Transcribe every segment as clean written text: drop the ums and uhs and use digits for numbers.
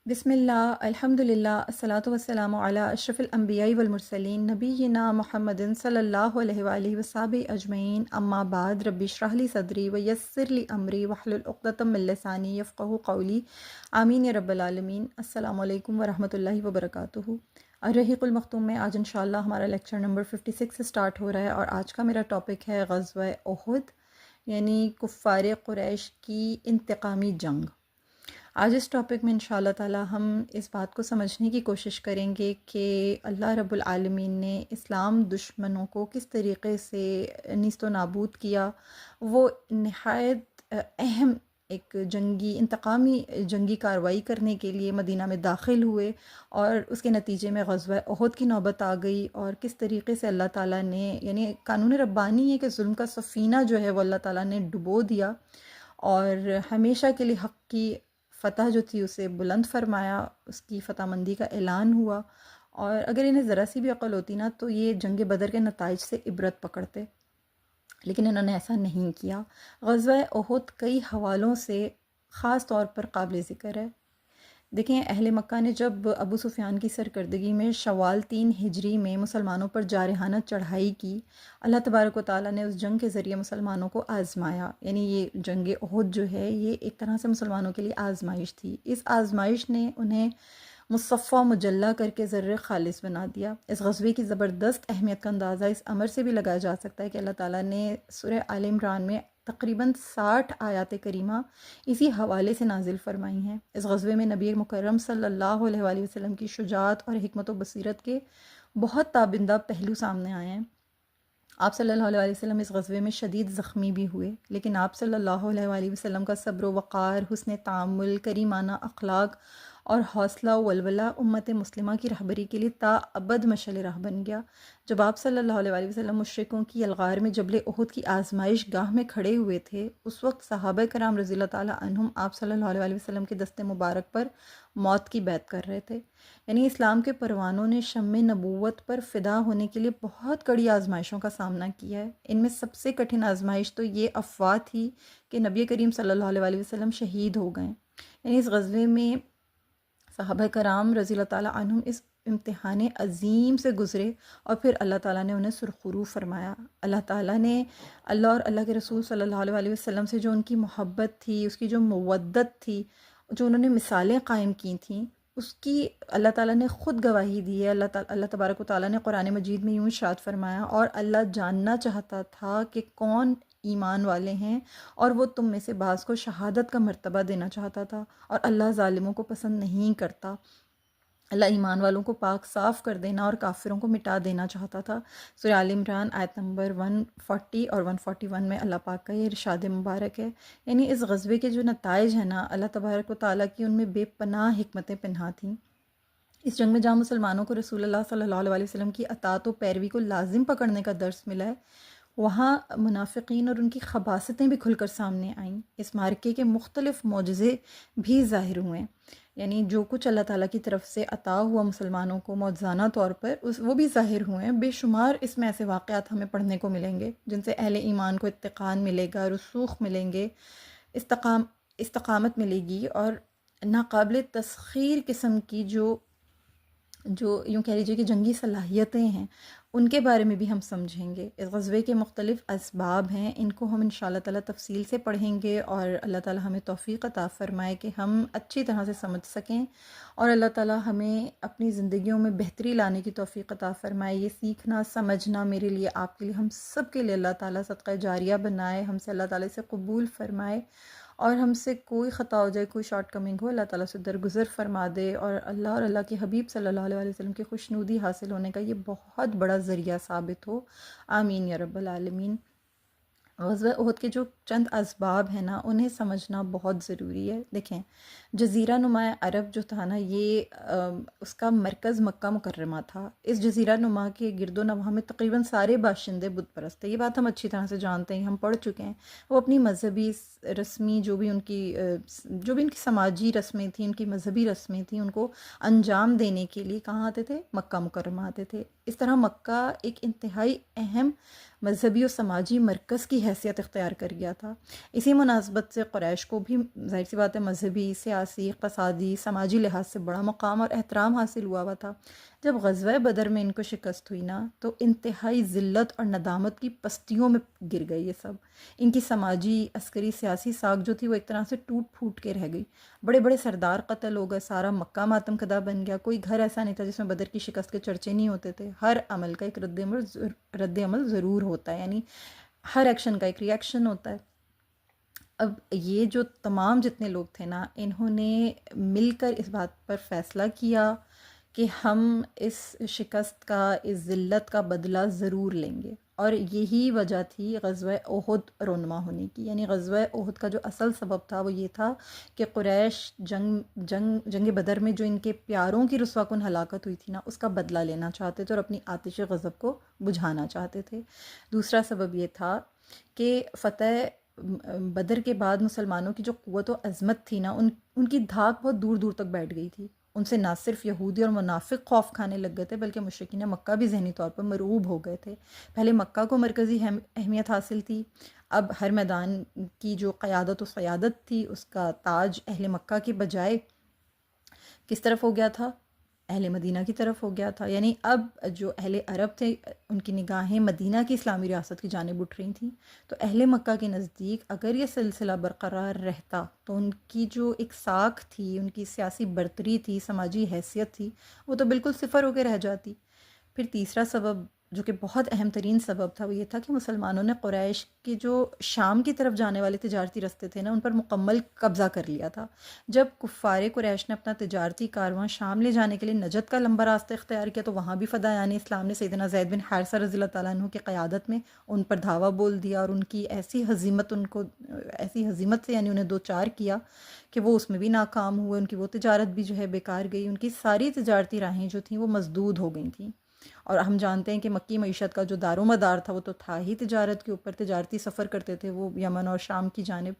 بسم اللہ الحمدللہ الصلاۃ والسلام علی اشرف الانبیاء والمرسلین نبینا محمد صلی اللہ علیہ وآلہ وصحبہ اجمعین اما بعد رب اشرح لی صدری ویسر لی امری واحلل عقدۃ من لسانی یفقہوا قولی آمین یا رب العالمین۔ السلام علیکم ورحمۃ اللہ وبرکاتہ۔ الرحیق المختوم میں آج انشاءاللہ ہمارا لیکچر نمبر 56 سے سٹارٹ ہو رہا ہے، اور آج کا میرا ٹاپک ہے غزوہ احد، یعنی کفار قریش کی انتقامی جنگ۔ آج اس ٹاپک میں انشاءاللہ تعالی ہم اس بات کو سمجھنے کی کوشش کریں گے کہ اللہ رب العالمین نے اسلام دشمنوں کو کس طریقے سے نیست و نابود کیا۔ وہ نہایت اہم ایک انتقامی جنگی کارروائی کرنے کے لیے مدینہ میں داخل ہوئے، اور اس کے نتیجے میں غزوہ احد کی نوبت آ گئی، اور کس طریقے سے اللہ تعالیٰ نے، یعنی قانون ربانی ہے کہ ظلم کا سفینہ جو ہے وہ اللہ تعالیٰ نے ڈبو دیا، اور ہمیشہ کے لیے حق کی فتح جو تھی اسے بلند فرمایا، اس کی فتح مندی کا اعلان ہوا۔ اور اگر انہیں ذرا سی بھی عقل ہوتی نا تو یہ جنگ بدر کے نتائج سے عبرت پکڑتے، لیکن انہوں نے ایسا نہیں کیا۔ غزوہ احد کئی حوالوں سے خاص طور پر قابل ذکر ہے۔ دیکھیں، اہل مکہ نے جب ابو سفیان کی سرکردگی میں شوال 3 ہجری میں مسلمانوں پر جارحانہ چڑھائی کی، اللہ تبارک و تعالیٰ نے اس جنگ کے ذریعے مسلمانوں کو آزمایا۔ یعنی یہ جنگ احد جو ہے یہ ایک طرح سے مسلمانوں کے لیے آزمائش تھی۔ اس آزمائش نے انہیں مصفہ مجلہ کر کے ذر خالص بنا دیا۔ اس غزوے کی زبردست اہمیت کا اندازہ اس امر سے بھی لگایا جا سکتا ہے کہ اللہ تعالیٰ نے سورہ آل عمران میں تقریباً 60 آیات کریمہ اسی حوالے سے نازل فرمائی ہیں۔ اس غزوے میں نبی مکرم صلی اللہ علیہ وآلہ وسلم کی شجاعت اور حکمت و بصیرت کے بہت تابندہ پہلو سامنے آئے ہیں۔ آپ صلی اللہ علیہ وسلم اس غزوے میں شدید زخمی بھی ہوئے، لیکن آپ صلی اللہ علیہ وآلہ وسلم کا صبر و وقار، حسن تعامل، کریمانہ اخلاق اور حوصلہ و ولولہ امت مسلمہ کی رہبری کے لیے تا ابد مشعل راہ بن گیا۔ جب آپ صلی اللہ علیہ وآلہ وسلم مشرکوں کی الغار میں جبل احد کی آزمائش گاہ میں کھڑے ہوئے تھے، اس وقت صحابہ کرام رضی اللہ تعالیٰ عنہم آپ صلی اللہ علیہ وآلہ وسلم کے دست مبارک پر موت کی بیعت کر رہے تھے۔ یعنی اسلام کے پروانوں نے شمع نبوت پر فدا ہونے کے لیے بہت کڑی آزمائشوں کا سامنا کیا ہے۔ ان میں سب سے کٹھن آزمائش تو یہ افواہ تھی کہ نبی کریم صلی اللہ علیہ وآلہ وسلم شہید ہو گئے۔ یعنی اس غزوے میں صحابہ کرام رضی اللہ تعالیٰ عنہم اس امتحان عظیم سے گزرے، اور پھر اللہ تعالیٰ نے انہیں سرخرو فرمایا۔ اللہ تعالیٰ نے اللہ اور اللہ کے رسول صلی اللہ علیہ وآلہ وسلم سے جو ان کی محبت تھی، اس کی جو مودت تھی، جو انہوں نے مثالیں قائم کی تھیں، اس کی اللہ تعالیٰ نے خود گواہی دی ہے۔ اللہ تبارک و تعالیٰ نے قرآن مجید میں یوں ارشاد فرمایا، اور اللہ جاننا چاہتا تھا کہ کون ایمان والے ہیں، اور وہ تم میں سے بعض کو شہادت کا مرتبہ دینا چاہتا تھا، اور اللہ ظالموں کو پسند نہیں کرتا۔ اللہ ایمان والوں کو پاک صاف کر دینا اور کافروں کو مٹا دینا چاہتا تھا۔ سورہ آل عمران آیت نمبر 140 اور 141 میں اللہ پاک کا یہ ارشاد مبارک ہے۔ یعنی اس غزوے کے جو نتائج ہیں نا، اللہ تبارک و تعالیٰ کی ان میں بے پناہ حکمتیں پنہا تھیں۔ اس جنگ میں جہاں مسلمانوں کو رسول اللہ صلی اللہ علیہ وسلم کی اطاعت و پیروی کو لازم پکڑنے کا درس ملا ہے، وہاں منافقین اور ان کی خباثتیں بھی کھل کر سامنے آئیں۔ اس معرکے کے مختلف معجزے بھی ظاہر ہوئے، یعنی جو کچھ اللہ تعالیٰ کی طرف سے عطا ہوا مسلمانوں کو معجزانہ طور پر، وہ بھی ظاہر ہوئے ہیں۔ بے شمار اس میں ایسے واقعات ہمیں پڑھنے کو ملیں گے جن سے اہل ایمان کو اتقان ملے گا، رسوخ ملیں گے، استقامت ملے گی، اور ناقابل تسخیر قسم کی جو یوں کہہ لیجیے کہ جنگی صلاحیتیں ہیں، ان کے بارے میں بھی ہم سمجھیں گے۔ اس غزوے کے مختلف اسباب ہیں، ان کو ہم انشاءاللہ تعالیٰ تفصیل سے پڑھیں گے، اور اللہ تعالیٰ ہمیں توفیق عطا فرمائے کہ ہم اچھی طرح سے سمجھ سکیں، اور اللہ تعالیٰ ہمیں اپنی زندگیوں میں بہتری لانے کی توفیق عطا فرمائے۔ یہ سیکھنا سمجھنا میرے لیے، آپ کے لیے، ہم سب کے لیے اللہ تعالیٰ صدقہ جاریہ بنائے، ہم سے اللہ تعالیٰ سے قبول فرمائے، اور ہم سے کوئی خطا ہو جائے، کوئی شارٹ کمنگ ہو، اللہ تعالیٰ سے درگزر فرما دے، اور اللہ کے حبیب صلی اللہ علیہ وسلم کی خوشنودی حاصل ہونے کا یہ بہت بڑا ذریعہ ثابت ہو۔ آمین یا رب العالمین۔ غزوہ احد کے جو چند اسباب ہیں نا، انہیں سمجھنا بہت ضروری ہے۔ دیکھیں، جزیرہ نما عرب جو تھا نا، یہ اس کا مرکز مکہ مکرمہ تھا۔ اس جزیرہ نما کے گرد و نواح میں تقریباً سارے باشندے بت پرست تھے۔ یہ بات ہم اچھی طرح سے جانتے ہیں، ہم پڑھ چکے ہیں۔ وہ اپنی مذہبی رسمی جو بھی ان کی سماجی رسمیں تھیں، ان کی مذہبی رسمیں تھیں، ان کو انجام دینے کے لیے کہاں آتے تھے؟ مکہ مکرمہ آتے تھے۔ اس طرح مکہ ایک انتہائی اہم مذہبی و سماجی مرکز کی حیثیت اختیار کر گیا تھا۔ اسی مناسبت سے قریش کو بھی ظاہر سی بات ہے مذہبی سے سیاسی، اقتصادی، سماجی لحاظ سے بڑا مقام اور احترام حاصل ہوا تھا۔ جب غزوہ بدر میں ان کو شکست ہوئی نا تو انتہائی ذلت اور ندامت کی پستیوں میں گر گئے یہ سب۔ ان کی سماجی، عسکری، سیاسی ساکھ جو تھی وہ ایک طرح سے ٹوٹ پھوٹ کے رہ گئی۔ بڑے بڑے سردار قتل ہو گئے، سارا مکہ ماتم کدہ بن گیا، کوئی گھر ایسا نہیں تھا جس میں بدر کی شکست کے چرچے نہیں ہوتے تھے۔ ہر عمل کا ایک رد عمل ضرور ہوتا ہے، یعنی ہر ایکشن کا ایک ری ایکشن ہوتا ہے۔ اب یہ جو تمام جتنے لوگ تھے نا، انہوں نے مل کر اس بات پر فیصلہ کیا کہ ہم اس شکست کا، اس ذلت کا بدلہ ضرور لیں گے، اور یہی وجہ تھی غزوہ احد رونما ہونے کی۔ یعنی غزوہ احد کا جو اصل سبب تھا وہ یہ تھا کہ قریش جنگ بدر میں جو ان کے پیاروں کی رسوا کن ہلاکت ہوئی تھی نا، اس کا بدلہ لینا چاہتے تھے اور اپنی آتش غضب کو بجھانا چاہتے تھے۔ دوسرا سبب یہ تھا کہ فتح بدر کے بعد مسلمانوں کی جو قوت و عظمت تھی نا، ان کی دھاک بہت دور دور تک بیٹھ گئی تھی۔ ان سے نہ صرف یہودی اور منافق خوف کھانے لگ گئے تھے، بلکہ مشرکین مکہ بھی ذہنی طور پر مرعوب ہو گئے تھے۔ پہلے مکہ کو مرکزی اہمیت حاصل تھی، اب ہر میدان کی جو قیادت و سیادت تھی اس کا تاج اہل مکہ کے بجائے کس طرف ہو گیا تھا؟ اہل مدینہ کی طرف ہو گیا تھا۔ یعنی اب جو اہل عرب تھے ان کی نگاہیں مدینہ کی اسلامی ریاست کی جانب اٹھ رہی تھیں، تو اہل مکہ کے نزدیک اگر یہ سلسلہ برقرار رہتا تو ان کی جو ایک ساکھ تھی، ان کی سیاسی برتری تھی، سماجی حیثیت تھی، وہ تو بالکل صفر ہو کے رہ جاتی۔ پھر تیسرا سبب جو کہ بہت اہم ترین سبب تھا وہ یہ تھا کہ مسلمانوں نے قریش کے جو شام کی طرف جانے والے تجارتی رستے تھے نا، ان پر مکمل قبضہ کر لیا تھا۔ جب کفار قریش نے اپنا تجارتی کارواں شام لے جانے کے لیے نجد کا لمبا راستہ اختیار کیا، تو وہاں بھی فدایان اسلام نے سیدنا زید بن حارثہ رضی اللہ تعالیٰ عنہ کی قیادت میں ان پر دھاوا بول دیا، اور ان کی ایسی ہزیمت سے یعنی انہیں دو چار کیا کہ وہ اس میں بھی ناکام ہوئے۔ ان کی وہ تجارت بھی جو ہے بیکار گئی، ان کی ساری تجارتی راہیں جو تھیں وہ مسدود ہو گئی تھیں۔ اور ہم جانتے ہیں کہ مکی معیشت کا جو دار و مدار تھا وہ تو تھا ہی تجارت کے اوپر، تجارتی سفر کرتے تھے وہ یمن اور شام کی جانب۔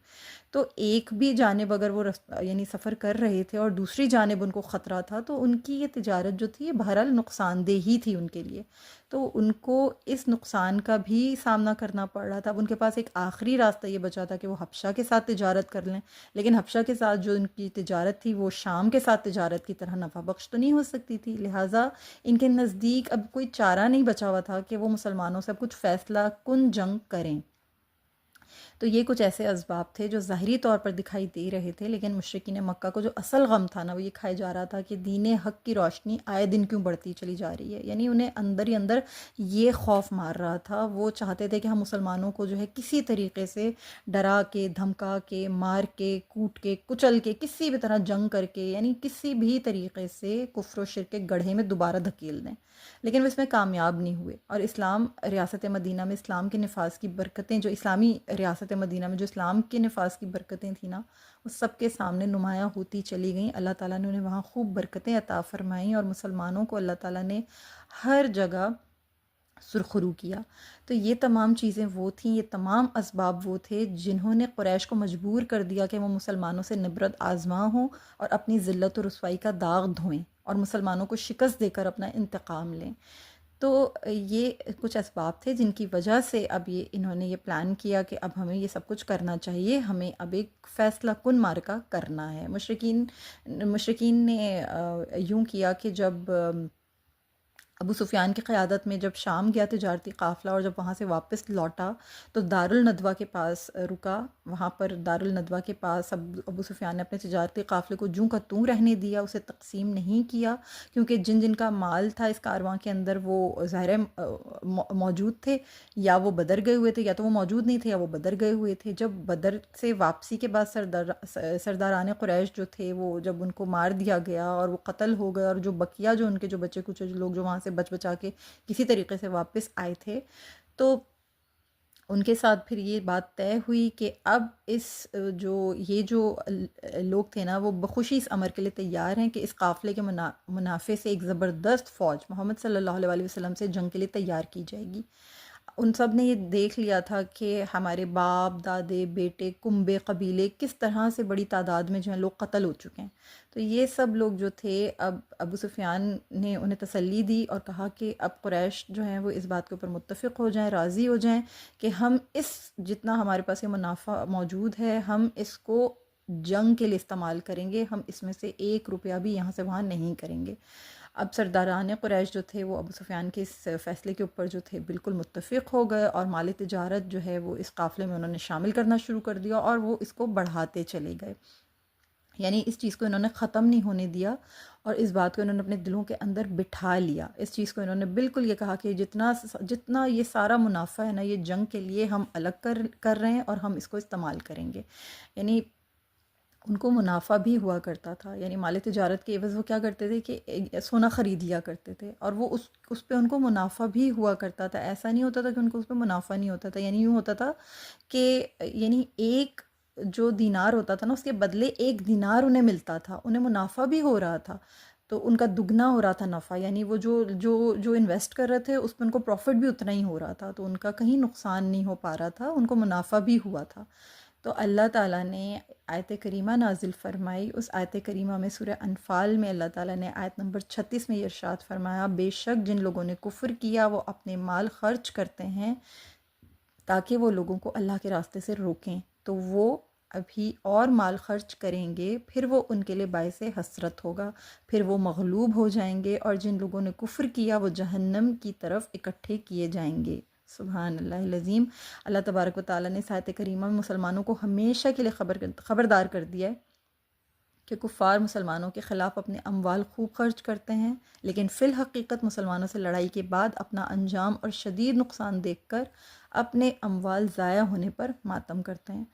تو ایک بھی جانب اگر وہ یعنی سفر کر رہے تھے اور دوسری جانب ان کو خطرہ تھا، تو ان کی یہ تجارت جو تھی یہ بہرحال نقصان دہ ہی تھی ان کے لیے۔ تو ان کو اس نقصان کا بھی سامنا کرنا پڑ رہا تھا۔ اب ان کے پاس ایک آخری راستہ یہ بچا تھا کہ وہ حبشہ کے ساتھ تجارت کر لیں، لیکن حبشہ کے ساتھ جو ان کی تجارت تھی وہ شام کے ساتھ تجارت کی طرح نفع بخش تو نہیں ہو سکتی تھی، لہٰذا ان کے نزدیک اب کوئی چارہ نہیں بچا ہوا تھا کہ وہ مسلمانوں سے اب کچھ فیصلہ کن جنگ کریں۔ تو یہ کچھ ایسے اسباب تھے جو ظاہری طور پر دکھائی دے رہے تھے، لیکن مشرکین مکہ کو جو اصل غم تھا نا وہ یہ کھائے جا رہا تھا کہ دین حق کی روشنی آئے دن کیوں بڑھتی چلی جا رہی ہے۔ یعنی انہیں اندر ہی اندر یہ خوف مار رہا تھا، وہ چاہتے تھے کہ ہم مسلمانوں کو جو ہے کسی طریقے سے ڈرا کے، دھمکا کے، مار کے، کوٹ کے، کچل کے، کسی بھی طرح جنگ کر کے، یعنی کسی بھی طریقے سے کفر و شرک کے گڑھے میں دوبارہ دھکیل دیں، لیکن وہ اس میں کامیاب نہیں ہوئے۔ اور اسلام ریاست مدینہ میں اسلام کے نفاذ کی برکتیں، جو اسلامی ریاست مدینہ میں جو اسلام کے نفاذ کی برکتیں تھیں نا، وہ سب کے سامنے نمایاں ہوتی چلی گئیں۔ اللہ تعالیٰ نے انہیں وہاں خوب برکتیں عطا فرمائیں، اور مسلمانوں کو اللہ تعالیٰ نے ہر جگہ سرخرو کیا۔ تو یہ تمام چیزیں وہ تھیں، یہ تمام اسباب وہ تھے جنہوں نے قریش کو مجبور کر دیا کہ وہ مسلمانوں سے نبرد آزما ہوں اور اپنی ذلت و رسوائی کا داغ دھوئیں اور مسلمانوں کو شکست دے کر اپنا انتقام لیں۔ تو یہ کچھ اسباب تھے جن کی وجہ سے اب انہوں نے یہ پلان کیا کہ اب ہمیں یہ سب کچھ کرنا چاہیے، ہمیں اب ایک فیصلہ کن معرکہ کرنا ہے۔ مشرکین نے یوں کیا کہ جب ابو سفیان کی قیادت میں جب شام گیا تجارتی قافلہ اور جب وہاں سے واپس لوٹا تو دارالندوہ کے پاس رکا۔ وہاں پر دارالندوہ کے پاس ابو سفیان نے اپنے تجارتی قافلے کو جوں کا توں رہنے دیا، اسے تقسیم نہیں کیا، کیونکہ جن جن کا مال تھا اس کارواں کے اندر وہ ظاہر موجود تھے، یا وہ بدر گئے ہوئے تھے، یا تو وہ موجود نہیں تھے یا وہ بدر گئے ہوئے تھے۔ جب بدر سے واپسی کے بعد سرداران قریش جو تھے وہ جب ان کو مار دیا گیا اور وہ قتل ہو گئے، اور جو بقیہ جو ان کے جو بچے کچھ لوگ جو وہاں سے بچ بچا کے کسی طریقے سے واپس آئے تھے، تو ان کے ساتھ پھر یہ بات طے ہوئی کہ اب یہ جو لوگ تھے نا وہ بخوشی اس امر کے لیے تیار ہیں کہ اس قافلے کے منافع سے ایک زبردست فوج محمد صلی اللہ علیہ وسلم سے جنگ کے لیے تیار کی جائے گی۔ ان سب نے یہ دیکھ لیا تھا کہ ہمارے باپ دادے بیٹے کنبے قبیلے کس طرح سے بڑی تعداد میں جو ہیں لوگ قتل ہو چکے ہیں۔ تو یہ سب لوگ جو تھے، اب ابو سفیان نے انہیں تسلی دی اور کہا کہ اب قریش جو ہیں وہ اس بات کے اوپر متفق ہو جائیں، راضی ہو جائیں کہ ہم جتنا ہمارے پاس یہ منافع موجود ہے ہم اس کو جنگ کے لیے استعمال کریں گے، ہم اس میں سے 1 روپیہ بھی یہاں سے وہاں نہیں کریں گے۔ اب سرداران قریش جو تھے وہ ابو سفیان کے اس فیصلے کے اوپر جو تھے بالکل متفق ہو گئے، اور مال تجارت جو ہے وہ اس قافلے میں انہوں نے شامل کرنا شروع کر دیا، اور وہ اس کو بڑھاتے چلے گئے، یعنی اس چیز کو انہوں نے ختم نہیں ہونے دیا، اور اس بات کو انہوں نے اپنے دلوں کے اندر بٹھا لیا۔ اس چیز کو انہوں نے بالکل یہ کہا کہ جتنا یہ سارا منافع ہے نا، یہ جنگ کے لیے ہم الگ کر رہے ہیں، اور ہم اس کو استعمال کریں گے۔ یعنی ان کو منافع بھی ہوا کرتا تھا، یعنی مال تجارت کے عوض وہ کیا کرتے تھے کہ سونا خرید لیا کرتے تھے، اور وہ اس پہ ان کو منافع بھی ہوا کرتا تھا۔ ایسا نہیں ہوتا تھا کہ ان کو اس پہ منافع نہیں ہوتا تھا، یعنی یوں ہوتا تھا کہ یعنی ایک جو دینار ہوتا تھا نا، اس کے بدلے 1 دینار انہیں ملتا تھا، انہیں منافع بھی ہو رہا تھا، تو ان کا دگنا ہو رہا تھا نفع، یعنی وہ جو انویسٹ کر رہے تھے اس پہ ان کو پروفٹ بھی اتنا ہی ہو رہا تھا، تو ان کا کہیں نقصان نہیں ہو پا رہا تھا، ان کو منافع بھی ہوا تھا۔ تو اللہ تعالیٰ نے آیت کریمہ نازل فرمائی۔ اس آیت کریمہ میں سورہ انفال میں اللہ تعالیٰ نے آیت نمبر 36 میں یہ ارشاد فرمایا، بے شک جن لوگوں نے کفر کیا وہ اپنے مال خرچ کرتے ہیں تاکہ وہ لوگوں کو اللہ کے راستے سے روکیں، تو وہ ابھی اور مال خرچ کریں گے، پھر وہ ان کے لیے باعث حسرت ہوگا، پھر وہ مغلوب ہو جائیں گے، اور جن لوگوں نے کفر کیا وہ جہنم کی طرف اکٹھے کیے جائیں گے۔ سبحان اللہ العظیم۔ اللہ تبارک و تعالیٰ نے اس آیت کریمہ میں مسلمانوں کو ہمیشہ کے لیے خبردار کر دیا ہے کہ کفار مسلمانوں کے خلاف اپنے اموال خوب خرچ کرتے ہیں، لیکن فی الحقیقت مسلمانوں سے لڑائی کے بعد اپنا انجام اور شدید نقصان دیکھ کر اپنے اموال ضائع ہونے پر ماتم کرتے ہیں۔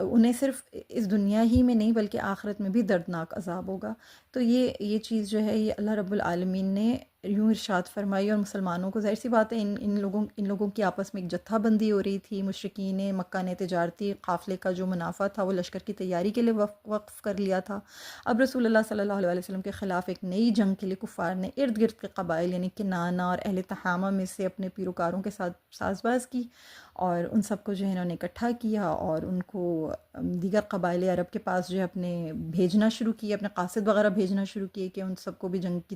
انہیں صرف اس دنیا ہی میں نہیں بلکہ آخرت میں بھی دردناک عذاب ہوگا۔ تو یہ چیز جو ہے یہ اللہ رب العالمین نے یوں ارشاد فرمائی، اور مسلمانوں کو ظاہر سی بات ہے ان لوگوں کی آپس میں ایک جتھا بندی ہو رہی تھی۔ مشرکین مکہ نے تجارتی قافلے کا جو منافع تھا وہ لشکر کی تیاری کے لیے وقف کر لیا تھا۔ اب رسول اللہ صلی اللہ علیہ وسلم کے خلاف ایک نئی جنگ کے لیے کفار نے ارد گرد کے قبائل یعنی کنانہ اور اہل تہامہ میں سے اپنے پیروکاروں کے ساتھ ساز باز کی، اور ان سب کو جو ہے انہوں نے اکٹھا کیا، اور ان کو دیگر قبائل عرب کے پاس جو ہے اپنے بھیجنا شروع کیے، اپنے قاصد وغیرہ بھیجنا شروع کیے کہ ان سب کو بھی جنگ کی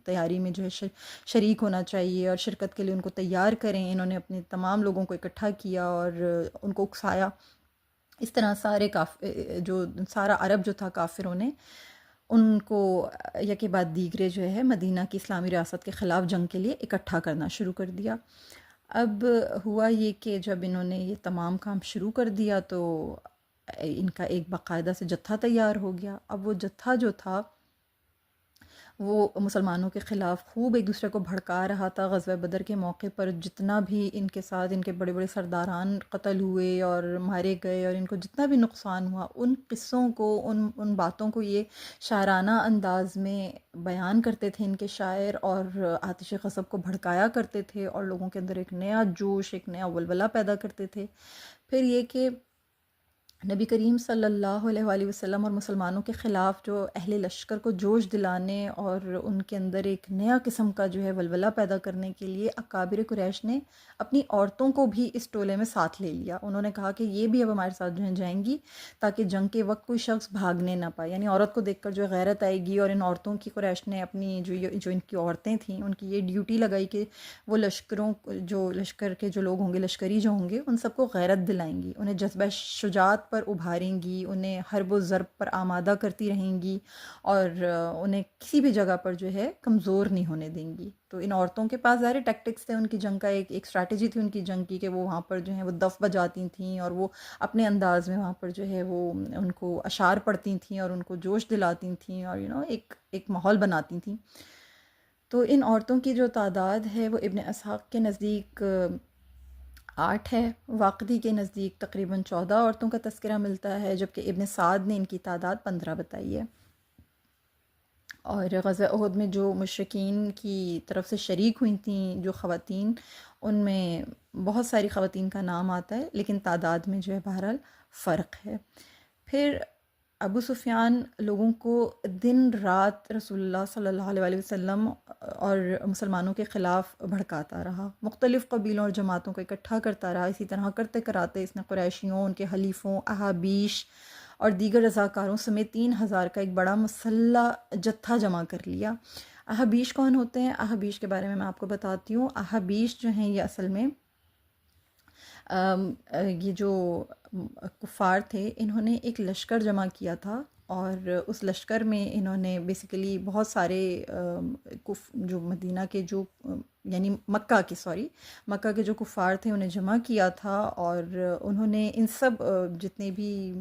تیاری میں جو ہے شریک ہونا چاہیے اور شرکت کے لیے ان کو تیار کریں۔ انہوں نے اپنے تمام لوگوں کو اکٹھا کیا اور ان کو اکسایا۔ اس طرح سارا عرب جو تھا کافروں نے ان کو یکے بعد دیگرے جو ہے مدینہ کی اسلامی ریاست کے خلاف جنگ کے لیے اکٹھا کرنا شروع کر دیا۔ اب ہوا یہ کہ جب انہوں نے یہ تمام کام شروع کر دیا تو ان کا ایک باقاعدہ سے جتھا تیار ہو گیا۔ اب وہ جتھا جو تھا وہ مسلمانوں کے خلاف خوب ایک دوسرے کو بھڑکا رہا تھا۔ غزوہ بدر کے موقع پر جتنا بھی ان کے ساتھ ان کے بڑے بڑے سرداران قتل ہوئے اور مارے گئے اور ان کو جتنا بھی نقصان ہوا، ان قصوں کو ان باتوں کو یہ شاعرانہ انداز میں بیان کرتے تھے ان کے شاعر، اور آتش غضب کو بھڑکایا کرتے تھے اور لوگوں کے اندر ایک نیا جوش، ایک نیا ولولہ پیدا کرتے تھے۔ پھر یہ کہ نبی کریم صلی اللہ علیہ وآلہ وسلم اور مسلمانوں کے خلاف جو اہل لشکر کو جوش دلانے اور ان کے اندر ایک نیا قسم کا جو ہے ولولہ پیدا کرنے کے لیے اکابر قریش نے اپنی عورتوں کو بھی اس ٹولے میں ساتھ لے لیا۔ انہوں نے کہا کہ یہ بھی اب ہمارے ساتھ جو ہیں جائیں گی تاکہ جنگ کے وقت کوئی شخص بھاگنے نہ پائے، یعنی عورت کو دیکھ کر جو غیرت آئے گی۔ اور ان عورتوں کی قریش نے اپنی جو ان کی عورتیں تھیں ان کی یہ ڈیوٹی لگائی کہ وہ لشکر کے جو لوگ ہوں گے، لشکری جو ہوں گے، ان سب کو غیرت دلائیں گی، انہیں جذبہ شجاعت پر ابھاریں گی، انہیں حرب و ضرب پر آمادہ کرتی رہیں گی، اور انہیں کسی بھی جگہ پر جو ہے کمزور نہیں ہونے دیں گی۔ تو ان عورتوں کے پاس ظاہر ٹیکٹکس تھے ان کی جنگ کا، ایک اسٹریٹجی تھی ان کی جنگ کی کہ وہ وہاں پر جو ہے وہ دف بجاتی تھیں اور وہ اپنے انداز میں وہاں پر جو ہے وہ ان کو اشعار پڑھتی تھیں اور ان کو جوش دلاتی تھیں اور ایک ماحول بناتی تھیں۔ تو ان عورتوں کی جو تعداد ہے وہ ابن اسحاق کے نزدیک 8 ہے، واقدی کے نزدیک تقریباً 14 عورتوں کا تذکرہ ملتا ہے، جبکہ ابن سعد نے ان کی تعداد 15 بتائی ہے۔ اور غزوہ احد میں جو مشرکین کی طرف سے شریک ہوئی تھیں جو خواتین، ان میں بہت ساری خواتین کا نام آتا ہے لیکن تعداد میں جو ہے بہرحال فرق ہے۔ پھر ابو سفیان لوگوں کو دن رات رسول اللہ صلی اللہ علیہ وسلم اور مسلمانوں کے خلاف بھڑکاتا رہا، مختلف قبیلوں اور جماعتوں کو اکٹھا کرتا رہا۔ اسی طرح کرتے کراتے اس نے قریشیوں، ان کے حلیفوں، احابیش اور دیگر رضاکاروں سمیت 3000 کا ایک بڑا مسلح جتھا جمع کر لیا۔ احابیش کون ہوتے ہیں؟ احابیش کے بارے میں آپ کو بتاتی ہوں۔ احابیش جو ہیں یہ اصل میں یہ جو کفار تھے انہوں نے ایک لشکر جمع کیا تھا، اور اس لشکر میں انہوں نے بیسیکلی بہت سارے جو مدینہ کے جو یعنی مکہ کے جو کفار تھے انہیں جمع کیا تھا، اور انہوں نے ان سب جتنے بھی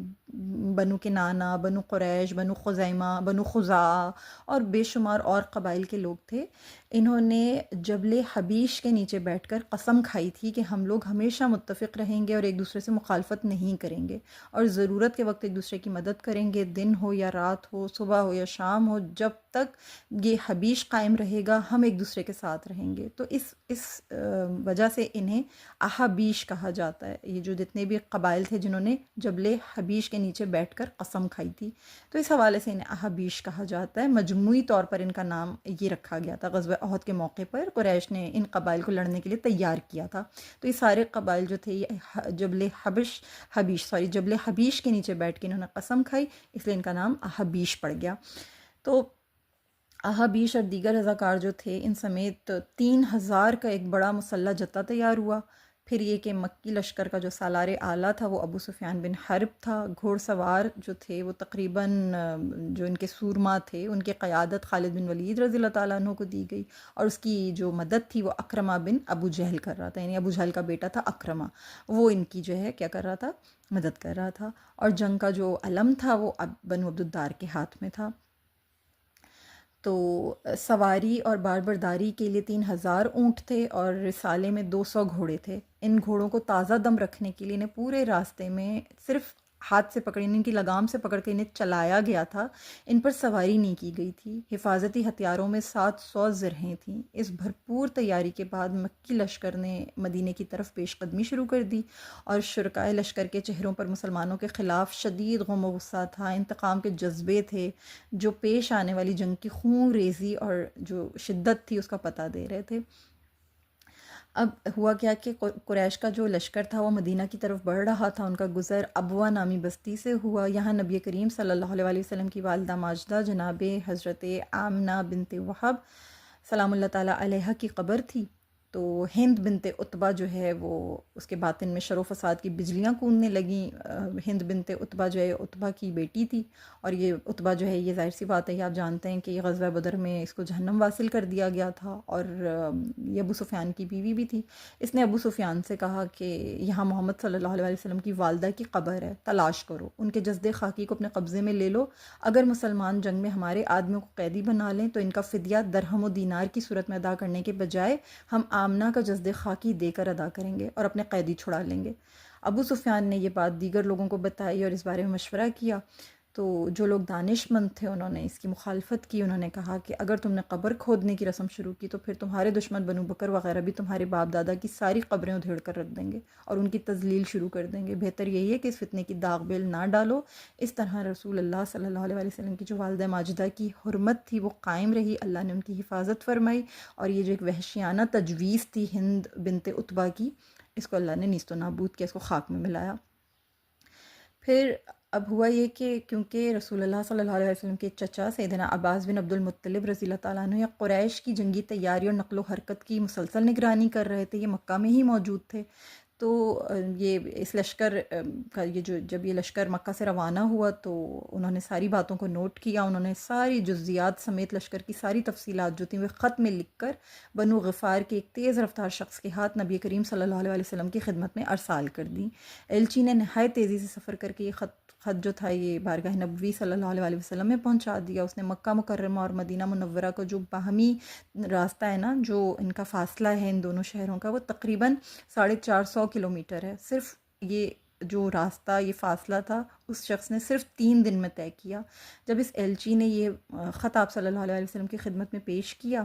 بنو کنانہ، بنو قریش، بنو خزیمہ، بنو خزاعہ اور بے شمار اور قبائل کے لوگ تھے، انہوں نے جبل حبیش کے نیچے بیٹھ کر قسم کھائی تھی کہ ہم لوگ ہمیشہ متفق رہیں گے اور ایک دوسرے سے مخالفت نہیں کریں گے، اور ضرورت کے وقت ایک دوسرے کی مدد کریں گے، دن ہو یا رات ہو، صبح ہو یا شام ہو، جب تک یہ حبیش قائم رہے گا ہم ایک دوسرے کے ساتھ رہیں گے۔ تو اس وجہ سے انہیں احابیش کہا جاتا ہے، یہ جو جتنے بھی قبائل تھے جنہوں نے جبل حبیش کے نیچے بیٹھ کر قسم کھائی تھی، تو اس حوالے سے انہیں احابیش کہا جاتا ہے۔ مجموعی طور پر ان کا نام یہ رکھا گیا تھا، غزوہ احد کے موقع پر قریش نے ان قبائل کو لڑنے کے لیے تیار کیا تھا، تو یہ سارے قبائل جو تھے یہ جبل حبیش کے نیچے بیٹھ کے انہوں نے قسم کھائی، اس لیے ان کا نام احابیش پڑ گیا۔ تو احابیش اور دیگر رضاکار جو تھے ان سمیت 3000 کا ایک بڑا مسلح جتھا تیار ہوا۔ پھر یہ کہ مکی لشکر کا جو سالار اعلیٰ تھا وہ ابو سفیان بن حرب تھا، گھوڑ سوار جو تھے وہ تقریباً جو ان کے سورما تھے ان کی قیادت خالد بن ولید رضی اللہ تعالیٰ عنہ کو دی گئی، اور اس کی جو مدد تھی وہ اکرمہ بن ابو جہل کر رہا تھا، یعنی ابو جہل کا بیٹا تھا اکرمہ، وہ ان کی جو ہے کیا کر رہا تھا، مدد کر رہا تھا، اور جنگ کا جو علم تھا وہ بنو عبدالدار کے ہاتھ میں تھا۔ تو سواری اور باربرداری کے لیے 3000 اونٹ تھے اور رسالے میں 200 گھوڑے تھے۔ ان گھوڑوں کو تازہ دم رکھنے کے لیے انہیں پورے راستے میں صرف ہاتھ سے پکڑ، ان کی لگام سے پکڑ کے انہیں چلایا گیا تھا، ان پر سواری نہیں کی گئی تھی۔ حفاظتی ہتھیاروں میں 700 زرہیں تھیں۔ اس بھرپور تیاری کے بعد مکی لشکر نے مدینے کی طرف پیش قدمی شروع کر دی، اور شرکائے لشکر کے چہروں پر مسلمانوں کے خلاف شدید غم و غصہ تھا، انتقام کے جذبے تھے جو پیش آنے والی جنگ کی خون ریزی اور جو شدت تھی اس کا پتہ دے رہے تھے۔ اب ہوا کیا کہ قریش کا جو لشکر تھا وہ مدینہ کی طرف بڑھ رہا تھا، ان کا گزر ابوا نامی بستی سے ہوا۔ یہاں نبی کریم صلی اللہ علیہ وسلم کی والدہ ماجدہ جناب حضرت آمنہ بنت وہب سلام اللہ تعالیٰ علیہا کی قبر تھی، تو ہند بنت عتبہ جو ہے وہ اس کے باطن میں شر و فساد کی بجلیاں کوننے لگیں۔ ہند بنت عتبہ جو ہے عتبہ کی بیٹی تھی، اور یہ عتبہ جو ہے یہ ظاہر سی بات ہے، یہ آپ جانتے ہیں کہ یہ غزوہ بدر میں اس کو جہنم واصل کر دیا گیا تھا، اور یہ ابو سفیان کی بیوی بھی تھی۔ اس نے ابو سفیان سے کہا کہ یہاں محمد صلی اللہ علیہ وسلم کی والدہ کی قبر ہے، تلاش کرو، ان کے جسد خاکی کو اپنے قبضے میں لے لو، اگر مسلمان جنگ میں ہمارے آدمیوں کو قیدی بنا لیں تو ان کا فدیہ درہم و دینار کی صورت میں ادا کرنے کے بجائے ہم آمنہ کا جسد خاکی دے کر ادا کریں گے اور اپنے قیدی چھڑا لیں گے۔ ابو سفیان نے یہ بات دیگر لوگوں کو بتائی اور اس بارے میں مشورہ کیا، تو جو لوگ دانش مند تھے انہوں نے اس کی مخالفت کی، انہوں نے کہا کہ اگر تم نے قبر کھودنے کی رسم شروع کی تو پھر تمہارے دشمن بنو بکر وغیرہ بھی تمہارے باپ دادا کی ساری قبریں ادھیڑ کر رکھ دیں گے اور ان کی تذلیل شروع کر دیں گے، بہتر یہی ہے کہ اس فتنے کی داغ بیل نہ ڈالو۔ اس طرح رسول اللہ صلی اللہ علیہ وسلم کی جو والدہ ماجدہ کی حرمت تھی وہ قائم رہی، اللہ نے ان کی حفاظت فرمائی، اور یہ جو ایک وحشیانہ تجویز تھی ہند بنت عتبہ کی، اس کو اللہ نے نیست و نابود کیا، اس کو خاک میں ملایا۔ پھر اب ہوا یہ کہ کیونکہ رسول اللہ صلی اللہ علیہ وسلم کے چچا سیدنا عباس بن عبد المطلب رضی اللہ تعالیٰ عنہ یا قریش کی جنگی تیاری اور نقل و حرکت کی مسلسل نگرانی کر رہے تھے، یہ مکہ میں ہی موجود تھے، تو یہ اس لشکر کا جب یہ لشکر مکہ سے روانہ ہوا تو انہوں نے ساری باتوں کو نوٹ کیا، انہوں نے ساری جزیات سمیت لشکر کی ساری تفصیلات جو تھیں وہ خط میں لکھ کر بنو غفار کے ایک تیز رفتار شخص کے ہاتھ نبی کریم صلی اللہ علیہ وسلم کی خدمت میں ارسال کر دیں۔ ایلچی نے نہایت تیزی سے سفر کر کے یہ خط جو تھا یہ بارگاہ نبوی صلی اللہ علیہ وسلم میں پہنچا دیا۔ اس نے مکہ مکرمہ اور مدینہ منورہ کا جو باہمی راستہ ہے نا، جو ان کا فاصلہ ہے ان دونوں شہروں کا، وہ تقریباً 450 کلومیٹر ہے۔ صرف یہ جو راستہ، یہ فاصلہ تھا، اس شخص نے صرف 3 دن میں طے کیا۔ جب اس ایلچی نے یہ خط آپ صلی اللہ علیہ وسلم کی خدمت میں پیش کیا،